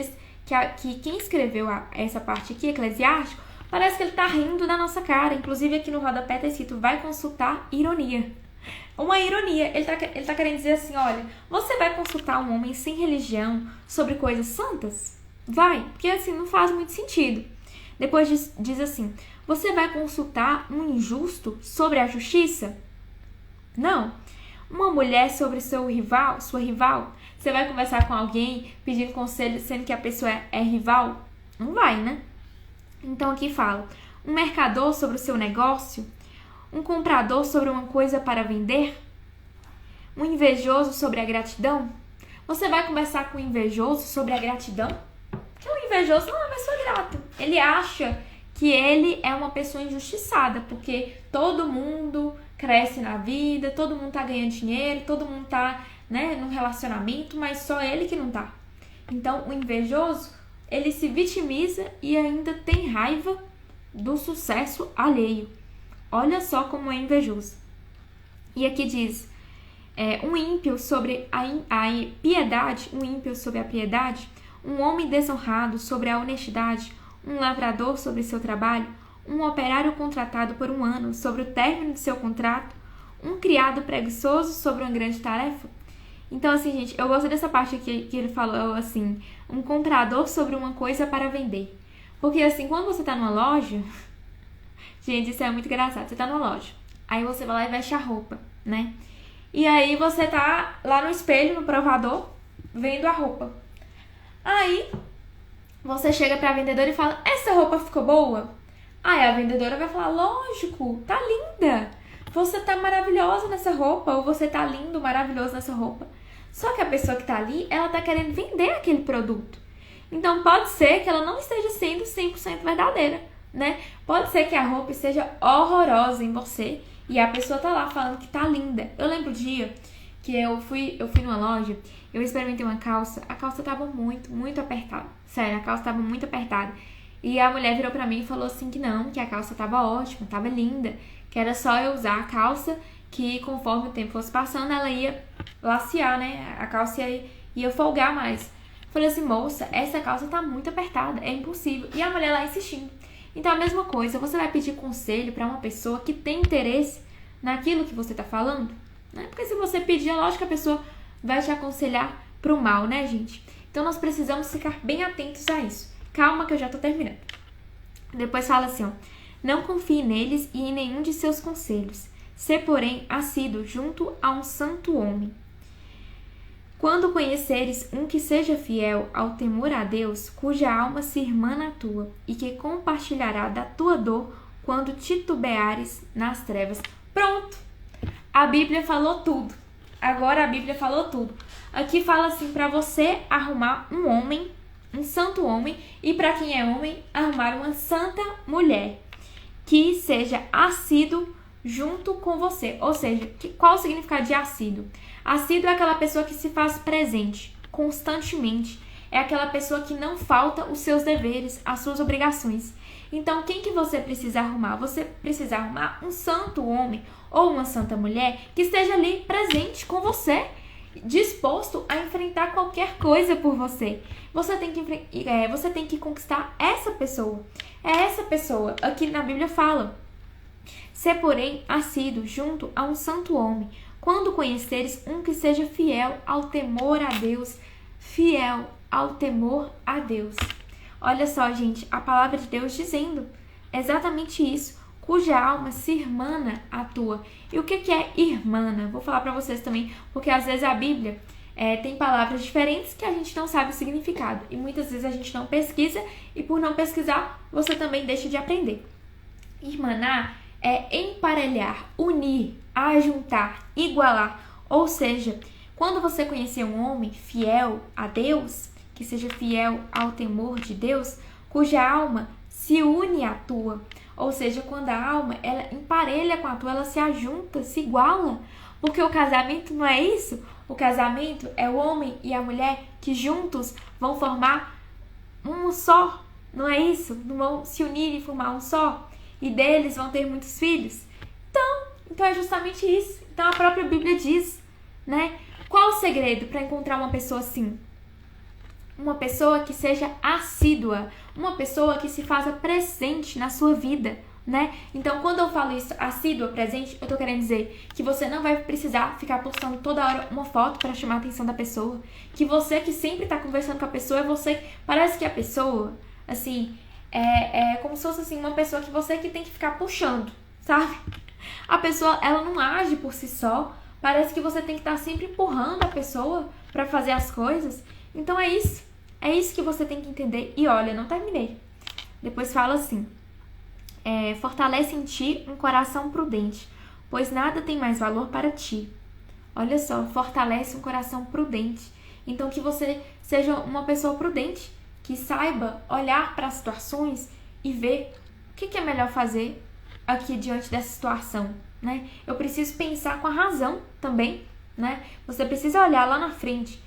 que quem escreveu essa parte aqui, Eclesiástico, parece que ele tá rindo da nossa cara. Inclusive aqui no rodapé tá escrito, vai consultar ironia. Uma ironia. Ele tá querendo dizer assim, olha, você vai consultar um homem sem religião sobre coisas santas? Vai, porque assim não faz muito sentido. Depois diz assim, você vai consultar um injusto sobre a justiça? Não. Uma mulher sobre sua rival? Você vai conversar com alguém pedindo conselho sendo que a pessoa é rival? Não vai, né? Então aqui fala, um mercador sobre o seu negócio? Um comprador sobre uma coisa para vender? Um invejoso sobre a gratidão? Você vai conversar com um invejoso sobre a gratidão? Porque o invejoso não é uma pessoa grata. Ele acha que ele é uma pessoa injustiçada, porque todo mundo cresce na vida, todo mundo tá ganhando dinheiro, todo mundo tá, né, num relacionamento, mas só ele que não tá. Então, o invejoso, ele se vitimiza e ainda tem raiva do sucesso alheio. Olha só como é invejoso. E aqui diz, um ímpio sobre a piedade, um homem desonrado sobre a honestidade, um lavrador sobre seu trabalho, um operário contratado por 1 ano sobre o término de seu contrato, um criado preguiçoso sobre uma grande tarefa. Então, assim, gente, eu gosto dessa parte aqui que ele falou, assim, um comprador sobre uma coisa para vender. Porque, assim, quando você tá numa loja... Gente, isso é muito engraçado. Você tá numa loja, aí você vai lá e veste a roupa, né? E aí você tá lá no espelho, no provador, vendo a roupa. Aí você chega pra vendedora e fala, essa roupa ficou boa? Aí a vendedora vai falar, lógico, tá linda. Você tá maravilhosa nessa roupa, ou você tá lindo, maravilhoso nessa roupa. Só que a pessoa que tá ali, ela tá querendo vender aquele produto. Então pode ser que ela não esteja sendo 100% verdadeira, né? Pode ser que a roupa esteja horrorosa em você e a pessoa tá lá falando que tá linda. Eu lembro o dia que eu fui numa loja, eu experimentei uma calça, a calça tava muito apertada. Sério, a calça tava muito apertada. E a mulher virou pra mim e falou assim que não, que a calça tava ótima, tava linda, que era só eu usar a calça, que conforme o tempo fosse passando, ela ia lacear, né? A calça ia folgar mais. Falei assim, moça, essa calça tá muito apertada, é impossível. E a mulher lá insistindo. Então, a mesma coisa, você vai pedir conselho para uma pessoa que tem interesse naquilo que você tá falando, né? Porque se você pedir, é lógico que a pessoa vai te aconselhar pro mal, né, gente? Então, nós precisamos ficar bem atentos a isso. Calma que eu já tô terminando. Depois fala assim, ó. Não confie neles e em nenhum de seus conselhos. Sê, porém, assíduo junto a um santo homem. Quando conheceres um que seja fiel ao temor a Deus, cuja alma se irmã na tua, e que compartilhará da tua dor quando titubeares nas trevas. Pronto! A Bíblia falou tudo. Agora a Bíblia falou tudo. Aqui fala assim, para você arrumar um homem, um santo homem, e para quem é homem, arrumar uma santa mulher, que seja assíduo junto com você. Ou seja, qual o significado de assíduo? Assíduo é aquela pessoa que se faz presente constantemente. É aquela pessoa que não falta os seus deveres, as suas obrigações. Então, quem que você precisa arrumar? Você precisa arrumar um santo homem ou uma santa mulher que esteja ali presente com você, disposto a enfrentar qualquer coisa por você. Você tem que conquistar essa pessoa. É essa pessoa. Aqui na Bíblia fala. Sê, porém, assíduo junto a um santo homem, quando conheceres um que seja fiel ao temor a Deus. Fiel ao temor a Deus. Olha só, gente, a palavra de Deus dizendo exatamente isso. Cuja alma se irmana à tua. E o que é irmana? Vou falar para vocês também, porque às vezes a Bíblia tem palavras diferentes que a gente não sabe o significado. E muitas vezes a gente não pesquisa, e por não pesquisar, você também deixa de aprender. Irmanar é emparelhar, unir, ajuntar, igualar. Ou seja, quando você conhecer um homem fiel a Deus, que seja fiel ao temor de Deus, cuja alma se une à tua. Ou seja, quando a alma ela emparelha com a tua, ela se ajunta, se iguala. Porque o casamento não é isso. O casamento é o homem e a mulher que juntos vão formar um só. Não é isso? Não vão se unir e formar um só. E deles vão ter muitos filhos. Então é justamente isso. Então a própria Bíblia diz, né? Qual o segredo para encontrar uma pessoa assim? uma pessoa que seja assídua, uma pessoa que se faça presente na sua vida, né? Então, quando eu falo isso, assídua, presente, eu tô querendo dizer que você não vai precisar ficar postando toda hora uma foto para chamar a atenção da pessoa, que você que sempre tá conversando com a pessoa, é você, parece que a pessoa, assim, é como se fosse assim, uma pessoa que você que tem que ficar puxando, sabe? A pessoa, ela não age por si só, parece que você tem que estar sempre empurrando a pessoa para fazer as coisas. Então é isso que você tem que entender. E olha, não terminei. Depois fala assim, fortalece em ti um coração prudente, pois nada tem mais valor para ti. Olha só, fortalece um coração prudente. Então que você seja uma pessoa prudente, que saiba olhar para as situações e ver o que é melhor fazer aqui diante dessa situação, né? Eu preciso pensar com a razão também, né? Você precisa olhar lá na frente.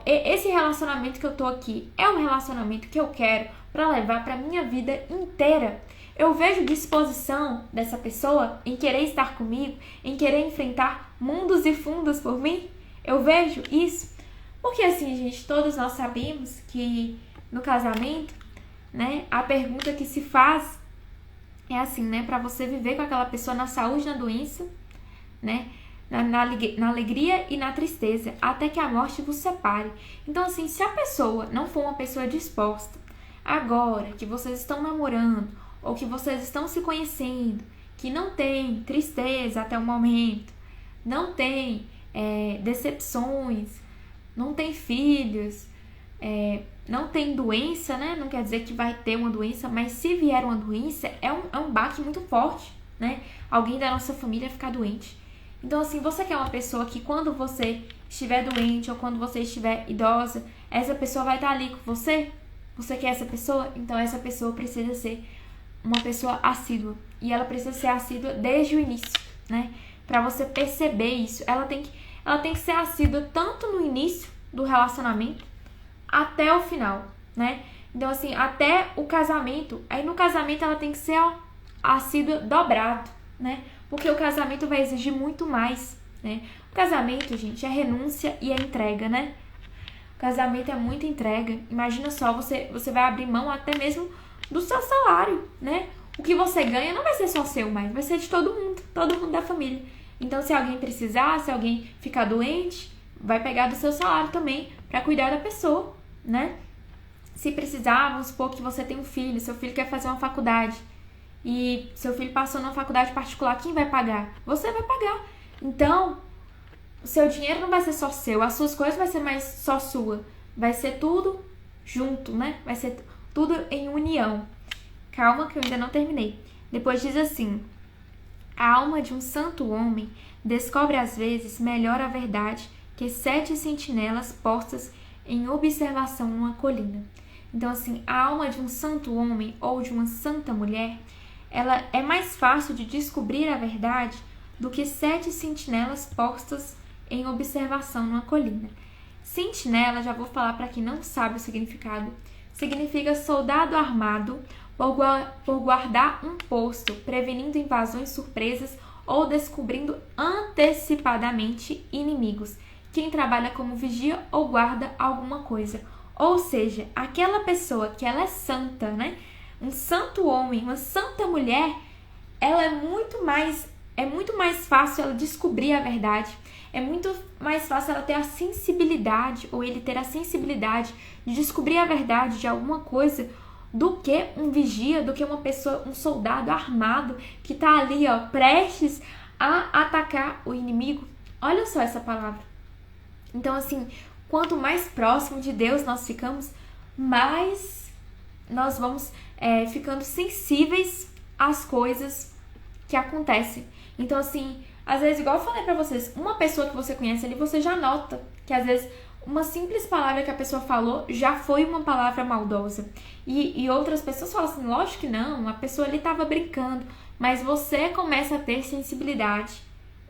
Esse relacionamento que eu tô aqui é um relacionamento que eu quero para levar para minha vida inteira. Eu vejo disposição dessa pessoa em querer estar comigo, em querer enfrentar mundos e fundos por mim. Eu vejo isso. Porque assim, gente, todos nós sabemos que no casamento, né, a pergunta que se faz é assim, né, para você viver com aquela pessoa na saúde e na doença, né, na alegria e na tristeza, até que a morte vos separe. Então, assim, se a pessoa não for uma pessoa disposta, agora que vocês estão namorando, ou que vocês estão se conhecendo, que não tem tristeza até o momento, não tem decepções, não tem filhos, não tem doença, né? Não quer dizer que vai ter uma doença, mas se vier uma doença, é um baque muito forte, né? Alguém da nossa família ficar doente. Então, assim, você quer uma pessoa que quando você estiver doente ou quando você estiver idosa, essa pessoa vai estar ali com você? Você quer essa pessoa? Então, essa pessoa precisa ser uma pessoa assídua. E ela precisa ser assídua desde o início, né? Pra você perceber isso. Ela tem que ser assídua tanto no início do relacionamento até o final, né? Então, assim, até o casamento. Aí, no casamento, ela tem que ser assídua dobrado, né? Porque o casamento vai exigir muito mais, né? O casamento, gente, é renúncia e é entrega, né? O casamento é muita entrega. Imagina só, você vai abrir mão até mesmo do seu salário, né? O que você ganha não vai ser só seu, mas vai ser de todo mundo da família. Então, se alguém precisar, se alguém ficar doente, vai pegar do seu salário também para cuidar da pessoa, né? Se precisar, vamos supor que você tem um filho, seu filho quer fazer uma faculdade e seu filho passou numa faculdade particular, quem vai pagar? Você vai pagar. Então, o seu dinheiro não vai ser só seu, as suas coisas vai ser mais só sua. Vai ser tudo junto, né? Vai ser tudo em união. Calma que eu ainda não terminei. Depois diz assim: a alma de um santo homem descobre às vezes melhor a verdade que 7 sentinelas postas em observação numa colina. Então, assim, a alma de um santo homem ou de uma santa mulher, ela é mais fácil de descobrir a verdade do que 7 sentinelas postas em observação numa colina. Sentinela, já vou falar para quem não sabe o significado, significa soldado armado por guardar um posto, prevenindo invasões surpresas ou descobrindo antecipadamente inimigos. Quem trabalha como vigia ou guarda alguma coisa. Ou seja, aquela pessoa que ela é santa, né? Um santo homem, uma santa mulher, ela é muito mais fácil ela descobrir a verdade. É muito mais fácil ela ter a sensibilidade, ou ele ter a sensibilidade de descobrir a verdade de alguma coisa, do que um vigia, do que uma pessoa, um soldado armado que tá ali, ó, prestes a atacar o inimigo. Olha só essa palavra. Então, assim, quanto mais próximo de Deus nós ficamos, mais nós vamos ficando sensíveis às coisas que acontecem. Então, assim, às vezes, igual eu falei pra vocês, uma pessoa que você conhece ali, você já nota que às vezes uma simples palavra que a pessoa falou já foi uma palavra maldosa. E outras pessoas falam assim, lógico que não, a pessoa ali estava brincando. Mas você começa a ter sensibilidade,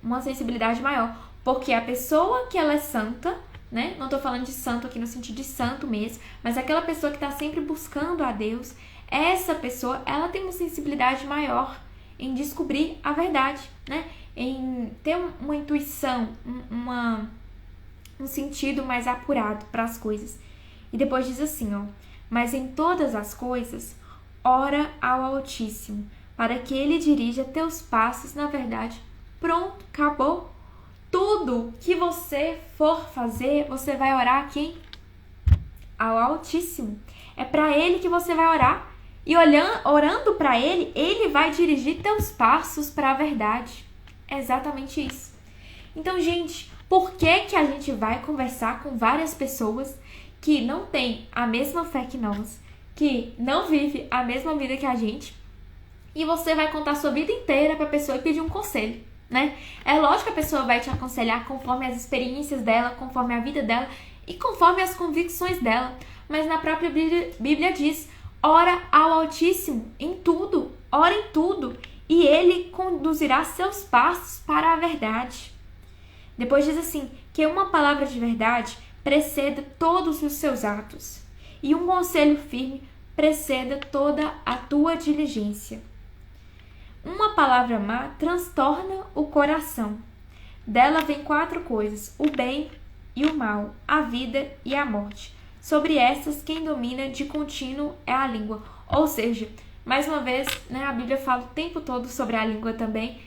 uma sensibilidade maior. Porque a pessoa que ela é santa, né? Não tô falando de santo aqui no sentido de santo mesmo, mas aquela pessoa que tá sempre buscando a Deus, essa pessoa, ela tem uma sensibilidade maior em descobrir a verdade, né? Em ter uma intuição, um sentido mais apurado para as coisas. E depois diz assim, ó: mas em todas as coisas, ora ao Altíssimo, para que ele dirija teus passos na verdade. Pronto, acabou. Tudo que você for fazer, você vai orar a quem? Ao Altíssimo. É para ele que você vai orar. E orando para ele, ele vai dirigir teus passos para a verdade. É exatamente isso. Então, gente, por que a gente vai conversar com várias pessoas que não têm a mesma fé que nós, que não vive a mesma vida que a gente, e você vai contar sua vida inteira para a pessoa e pedir um conselho, né? É lógico que a pessoa vai te aconselhar conforme as experiências dela, conforme a vida dela e conforme as convicções dela. Mas na própria Bíblia diz: ora ao Altíssimo em tudo, ora em tudo, e ele conduzirá seus passos para a verdade. Depois diz assim, que uma palavra de verdade preceda todos os seus atos, e um conselho firme preceda toda a tua diligência. Uma palavra má transtorna o coração. Dela vem 4 coisas: o bem e o mal, a vida e a morte. Sobre essas, quem domina de contínuo é a língua. Ou seja, mais uma vez, né, a Bíblia fala o tempo todo sobre a língua também.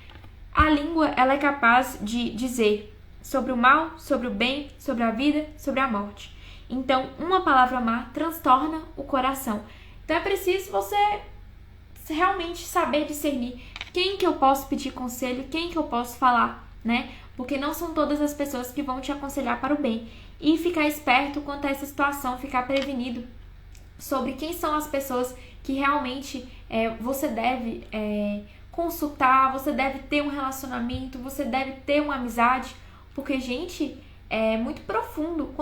A língua, ela é capaz de dizer sobre o mal, sobre o bem, sobre a vida, sobre a morte. Então, uma palavra má transtorna o coração. Então, é preciso você realmente saber discernir quem que eu posso pedir conselho, quem que eu posso falar, né? Porque não são todas as pessoas que vão te aconselhar para o bem. E ficar esperto quanto a essa situação, ficar prevenido sobre quem são as pessoas que realmente você deve consultar, você deve ter um relacionamento, você deve ter uma amizade, porque, gente, é muito profundo.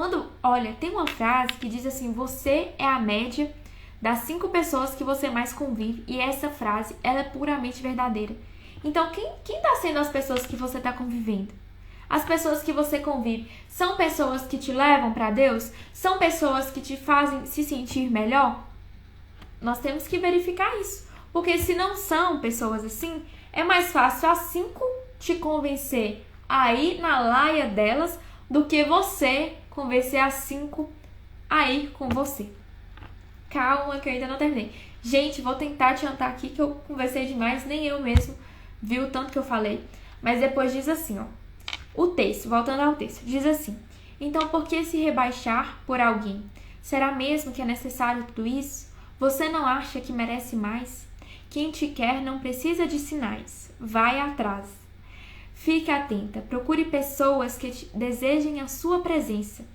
Olha, tem uma frase que diz assim: você é a média das 5 pessoas que você mais convive, e essa frase, ela é puramente verdadeira. Então, quem está sendo as pessoas que você está convivendo? As pessoas que você convive são pessoas que te levam para Deus? São pessoas que te fazem se sentir melhor? Nós temos que verificar isso. Porque se não são pessoas assim, é mais fácil as 5 te convencer a ir na laia delas do que você convencer as 5 a ir com você. Calma que eu ainda não terminei. Gente, vou tentar adiantar aqui que eu conversei demais, nem eu mesmo vi o tanto que eu falei. Mas depois diz assim, ó. O texto, voltando ao texto, diz assim: então, por que se rebaixar por alguém? Será mesmo que é necessário tudo isso? Você não acha que merece mais? Quem te quer não precisa de sinais. Vai atrás. Fique atenta. Procure pessoas que desejem a sua presença,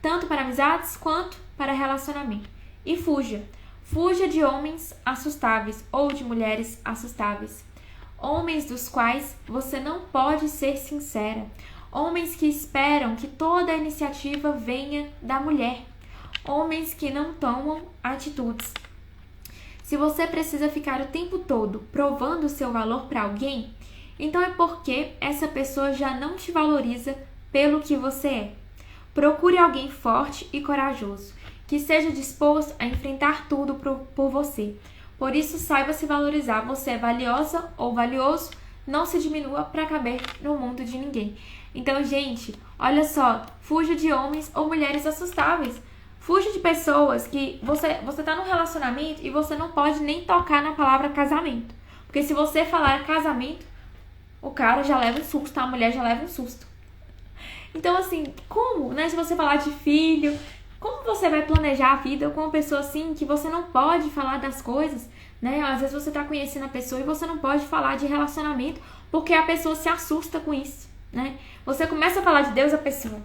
tanto para amizades quanto para relacionamento. E fuja. Fuja de homens assustáveis ou de mulheres assustáveis. Homens dos quais você não pode ser sincera. Homens que esperam que toda a iniciativa venha da mulher. Homens que não tomam atitudes. Se você precisa ficar o tempo todo provando o seu valor para alguém, então é porque essa pessoa já não te valoriza pelo que você é. Procure alguém forte e corajoso, que seja disposto a enfrentar tudo por você. Por isso, saiba se valorizar. Você é valiosa ou valioso, não se diminua para caber no mundo de ninguém. Então, gente, olha só, fuja de homens ou mulheres assustáveis. Fuja de pessoas que você tá num relacionamento e você não pode nem tocar na palavra casamento. Porque se você falar casamento, o cara já leva um susto, a mulher já leva um susto. Então, assim, como, né? Se você falar de filho, como você vai planejar a vida com uma pessoa assim que você não pode falar das coisas, né? Às vezes você tá conhecendo a pessoa e você não pode falar de relacionamento porque a pessoa se assusta com isso, né? Você começa a falar de Deus, a pessoa: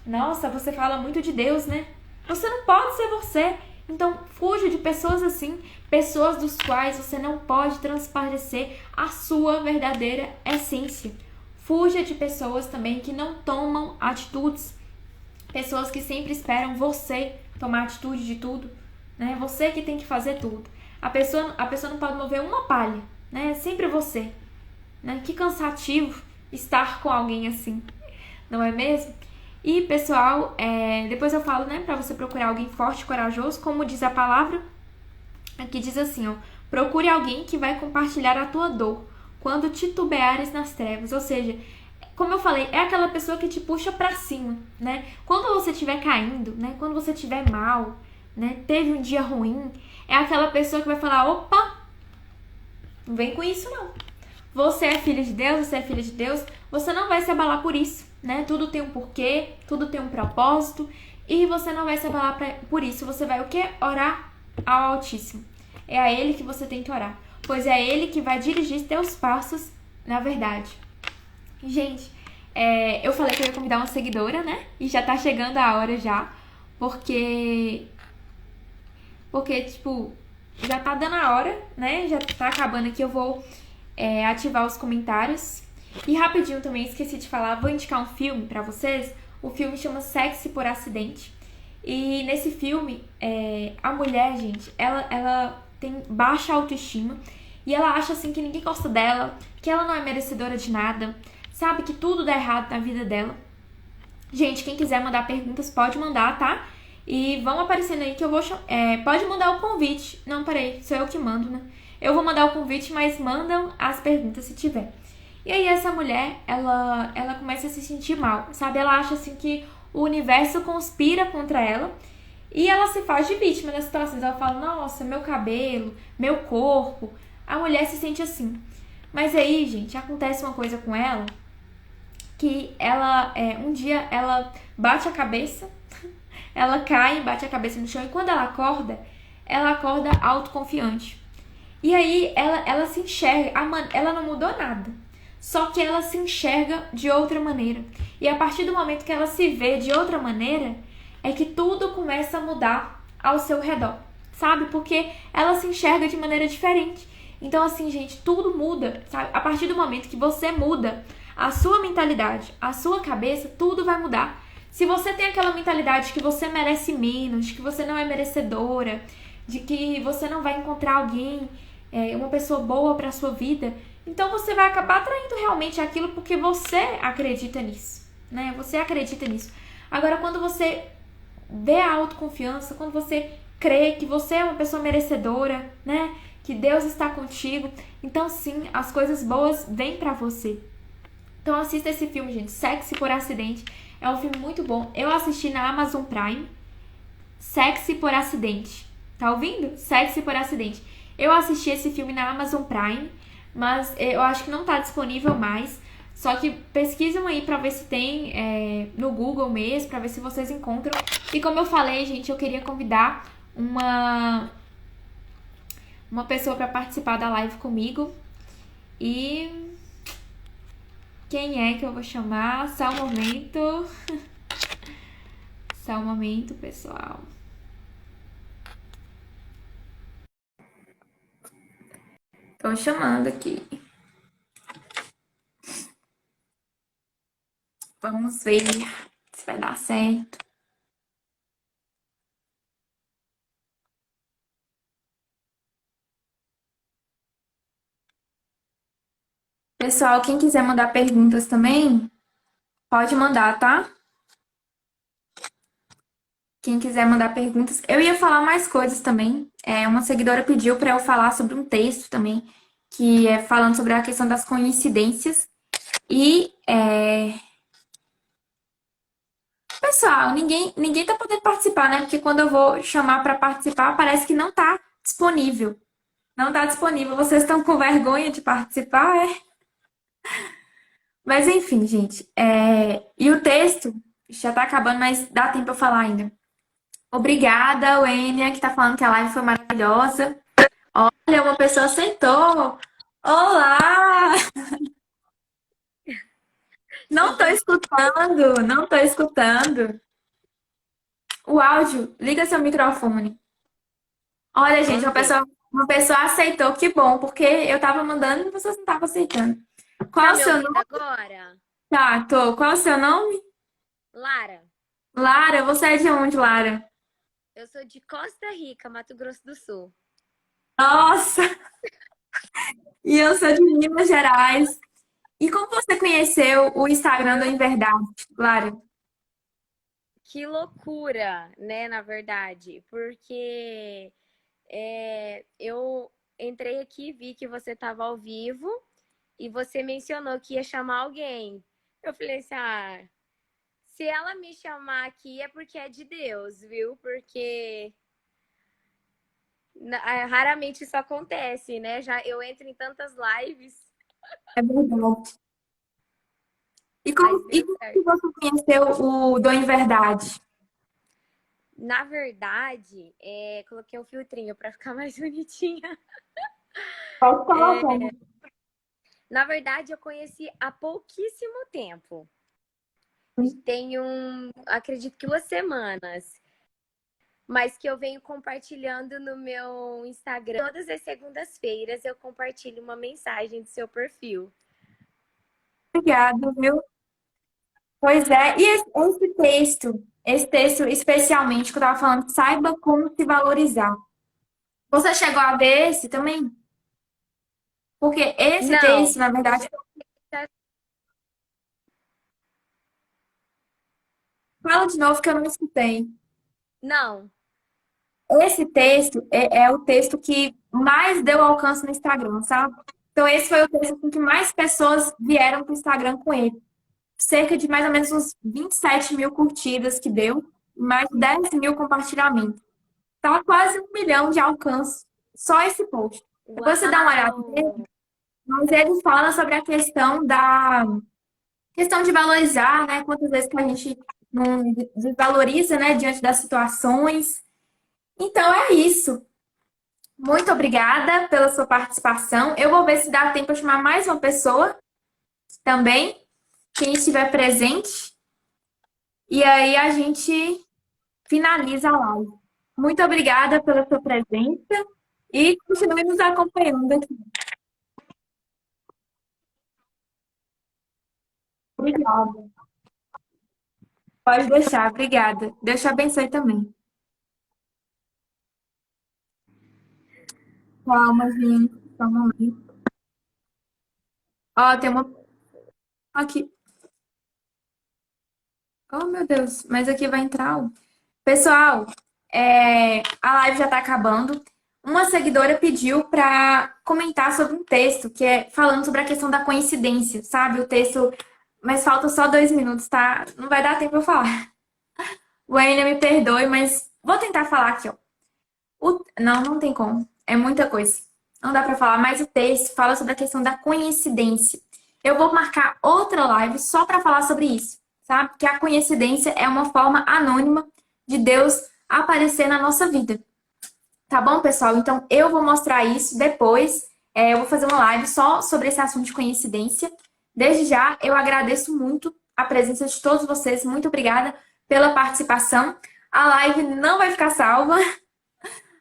nossa, você fala muito de Deus, né? Você não pode ser você. Então, fuja de pessoas assim, pessoas dos quais você não pode transparecer a sua verdadeira essência. Fuja de pessoas também que não tomam atitudes, pessoas que sempre esperam você tomar atitude de tudo, né? Você que tem que fazer tudo. A pessoa não pode mover uma palha, né? É sempre você, né? Que cansativo estar com alguém assim, não é mesmo? E, pessoal, depois eu falo, né, pra você procurar alguém forte e corajoso, como diz a palavra, aqui diz assim, ó: procure alguém que vai compartilhar a tua dor quando titubeares nas trevas. Ou seja, como eu falei, é aquela pessoa que te puxa pra cima, né? Quando você estiver caindo, né? Quando você estiver mal, né? Teve um dia ruim, é aquela pessoa que vai falar, opa, não vem com isso não. Você é filho de Deus, você é filha de Deus, você não vai se abalar por isso, né? Tudo tem um porquê, tudo tem um propósito, e você não vai se abalar por isso. Você vai o quê? Orar ao Altíssimo. É a Ele que você tem que orar, pois é Ele que vai dirigir teus passos na verdade. Gente, eu falei que eu ia convidar uma seguidora, né? E já tá chegando a hora já, porque tipo, já tá dando a hora, né? Já tá acabando aqui, eu vou ativar os comentários. E rapidinho também, esqueci de falar, vou indicar um filme pra vocês. O filme chama Sexy por Acidente. E nesse filme, a mulher, gente, ela tem baixa autoestima. E ela acha, assim, que ninguém gosta dela, que ela não é merecedora de nada. Sabe que tudo dá errado na vida dela. Gente, quem quiser mandar perguntas, pode mandar, tá? E vão aparecendo aí que eu vou... pode mandar o convite. Não, peraí, sou eu que mando, né? Eu vou mandar o convite, mas mandam as perguntas se tiver. E aí essa mulher, ela começa a se sentir mal, sabe? Ela acha assim que o universo conspira contra ela e ela se faz de vítima das situações. Ela fala, nossa, meu cabelo, meu corpo. A mulher se sente assim. Mas aí, gente, acontece uma coisa com ela que um dia ela bate a cabeça, ela cai, bate a cabeça no chão e quando ela acorda autoconfiante. E aí ela se enxerga, ela não mudou nada. Só que ela se enxerga de outra maneira. E a partir do momento que ela se vê de outra maneira, é que tudo começa a mudar ao seu redor. Sabe? Porque ela se enxerga de maneira diferente. Então, assim, gente, tudo muda, sabe? A partir do momento que você muda a sua mentalidade, a sua cabeça, tudo vai mudar. Se você tem aquela mentalidade de que você merece menos, de que você não é merecedora, de que você não vai encontrar alguém, uma pessoa boa para sua vida, então você vai acabar atraindo realmente aquilo porque você acredita nisso, né? Você acredita nisso. Agora, quando você vê a autoconfiança, quando você crê que você é uma pessoa merecedora, né? Que Deus está contigo, então sim, as coisas boas vêm pra você. Então assista esse filme, gente, Sexy por Acidente. É um filme muito bom. Eu assisti na Amazon Prime. Sexy por Acidente. Tá ouvindo? Sexy por Acidente. Eu assisti esse filme na Amazon Prime, mas eu acho que não tá disponível mais. Só que pesquisam aí pra ver se tem no Google mesmo, pra ver se vocês encontram. E como eu falei, gente, eu queria convidar uma pessoa pra participar da live comigo. E quem é que eu vou chamar? Só um momento. Só um momento, pessoal. Tô chamando aqui. Vamos ver se vai dar certo. Pessoal, quem quiser mandar perguntas também, pode mandar, tá? Quem quiser mandar perguntas. Eu ia falar mais coisas também. Uma seguidora pediu para eu falar sobre um texto também, que é falando sobre a questão das coincidências. E, pessoal, ninguém tá podendo participar, né? Porque quando eu vou chamar para participar, parece que não tá disponível. Não tá disponível. Vocês estão com vergonha de participar, é? Mas enfim, gente. E o texto já tá acabando, mas dá tempo eu falar ainda. Obrigada, Wênia, que tá falando que a live foi maravilhosa. Olha, uma pessoa aceitou. Olá! Não tô escutando, não tô escutando. O áudio, liga seu microfone. Olha, gente, uma pessoa aceitou, que bom, porque eu tava mandando e vocês não estavam aceitando. Qual é Tá o me seu ouvindo nome? agora? Tá, tô. Qual é o seu nome? Lara, Lara, você é de onde, Lara? eu sou de Costa Rica, Mato Grosso do Sul. Nossa! E eu sou de Minas Gerais. E como você conheceu o Instagram do Em Verdade, Lara? Que loucura, né, na verdade, porque eu entrei aqui, vi que você estava ao vivo e você mencionou que ia chamar alguém Eu falei assim, ah, se ela me chamar aqui é porque é de Deus, viu? Porque raramente isso acontece, né? Já eu entro em tantas lives, É verdade. mas E deu como que certo. você conheceu o Dom em Verdade? Na verdade, coloquei um filtrinho para ficar mais bonitinha. Pode colocar. Na verdade, eu conheci há pouquíssimo tempo. Tem acredito que 2 semanas. Mas que eu venho compartilhando no meu Instagram. Todas as segundas-feiras eu compartilho uma mensagem do seu perfil. Obrigada, viu? Pois é. E esse texto especialmente que eu estava falando, saiba como se valorizar. Você chegou a ver esse também? Porque esse Não, texto, na verdade, fala de novo que eu não escutei. não. Esse texto é o texto que mais deu alcance no Instagram, sabe? Então, esse foi o texto assim, que mais pessoas vieram para o Instagram com ele. Cerca de mais ou menos uns 27 mil curtidas que deu, mais de 10 mil compartilhamentos. Tá quase 1 milhão de alcance só esse post. Depois você dá uma olhada nele, Uau! mas ele fala sobre a questão de valorizar, né? Quantas vezes que a gente não desvaloriza, né, diante das situações. Então é isso. Muito obrigada pela sua participação. Eu vou ver se dá tempo para chamar mais uma pessoa também, quem estiver presente. E aí a gente finaliza a live. Muito obrigada pela sua presença e continue nos acompanhando aqui. Obrigada. Pode deixar, obrigada. Deus te abençoe também. Calma, gente. Só um momento. Ó, tem uma aqui. Oh, meu Deus, mas aqui vai entrar. Pessoal, a live já está acabando. Uma seguidora pediu para comentar sobre um texto que é falando sobre a questão da coincidência, sabe? O texto, mas falta só 2 minutos, tá? Não vai dar tempo eu falar. Wayne, me perdoe, mas vou tentar falar aqui, ó. Não, não tem como. É muita coisa. Não dá para falar, mas o texto fala sobre a questão da coincidência. Eu vou marcar outra live só para falar sobre isso, sabe? Que a coincidência é uma forma anônima de Deus aparecer na nossa vida. Tá bom, pessoal? Então eu vou mostrar isso depois. Eu vou fazer uma live só sobre esse assunto de coincidência. Desde já, eu agradeço muito a presença de todos vocês. Muito obrigada pela participação. A live não vai ficar salva.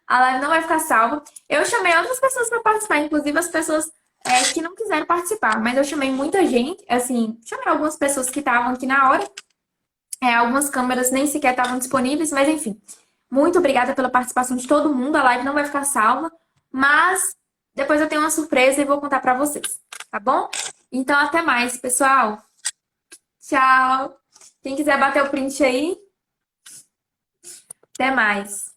A live não vai ficar salva. Eu chamei outras pessoas para participar, inclusive as pessoas que não quiseram participar, mas eu chamei muita gente, assim, chamei algumas pessoas que estavam aqui na hora. Algumas câmeras nem sequer estavam disponíveis, mas enfim. Muito obrigada pela participação de todo mundo. A live não vai ficar salva, mas depois eu tenho uma surpresa e vou contar para vocês, tá bom? Então até mais, pessoal. Tchau. Quem quiser bater o print aí, até mais.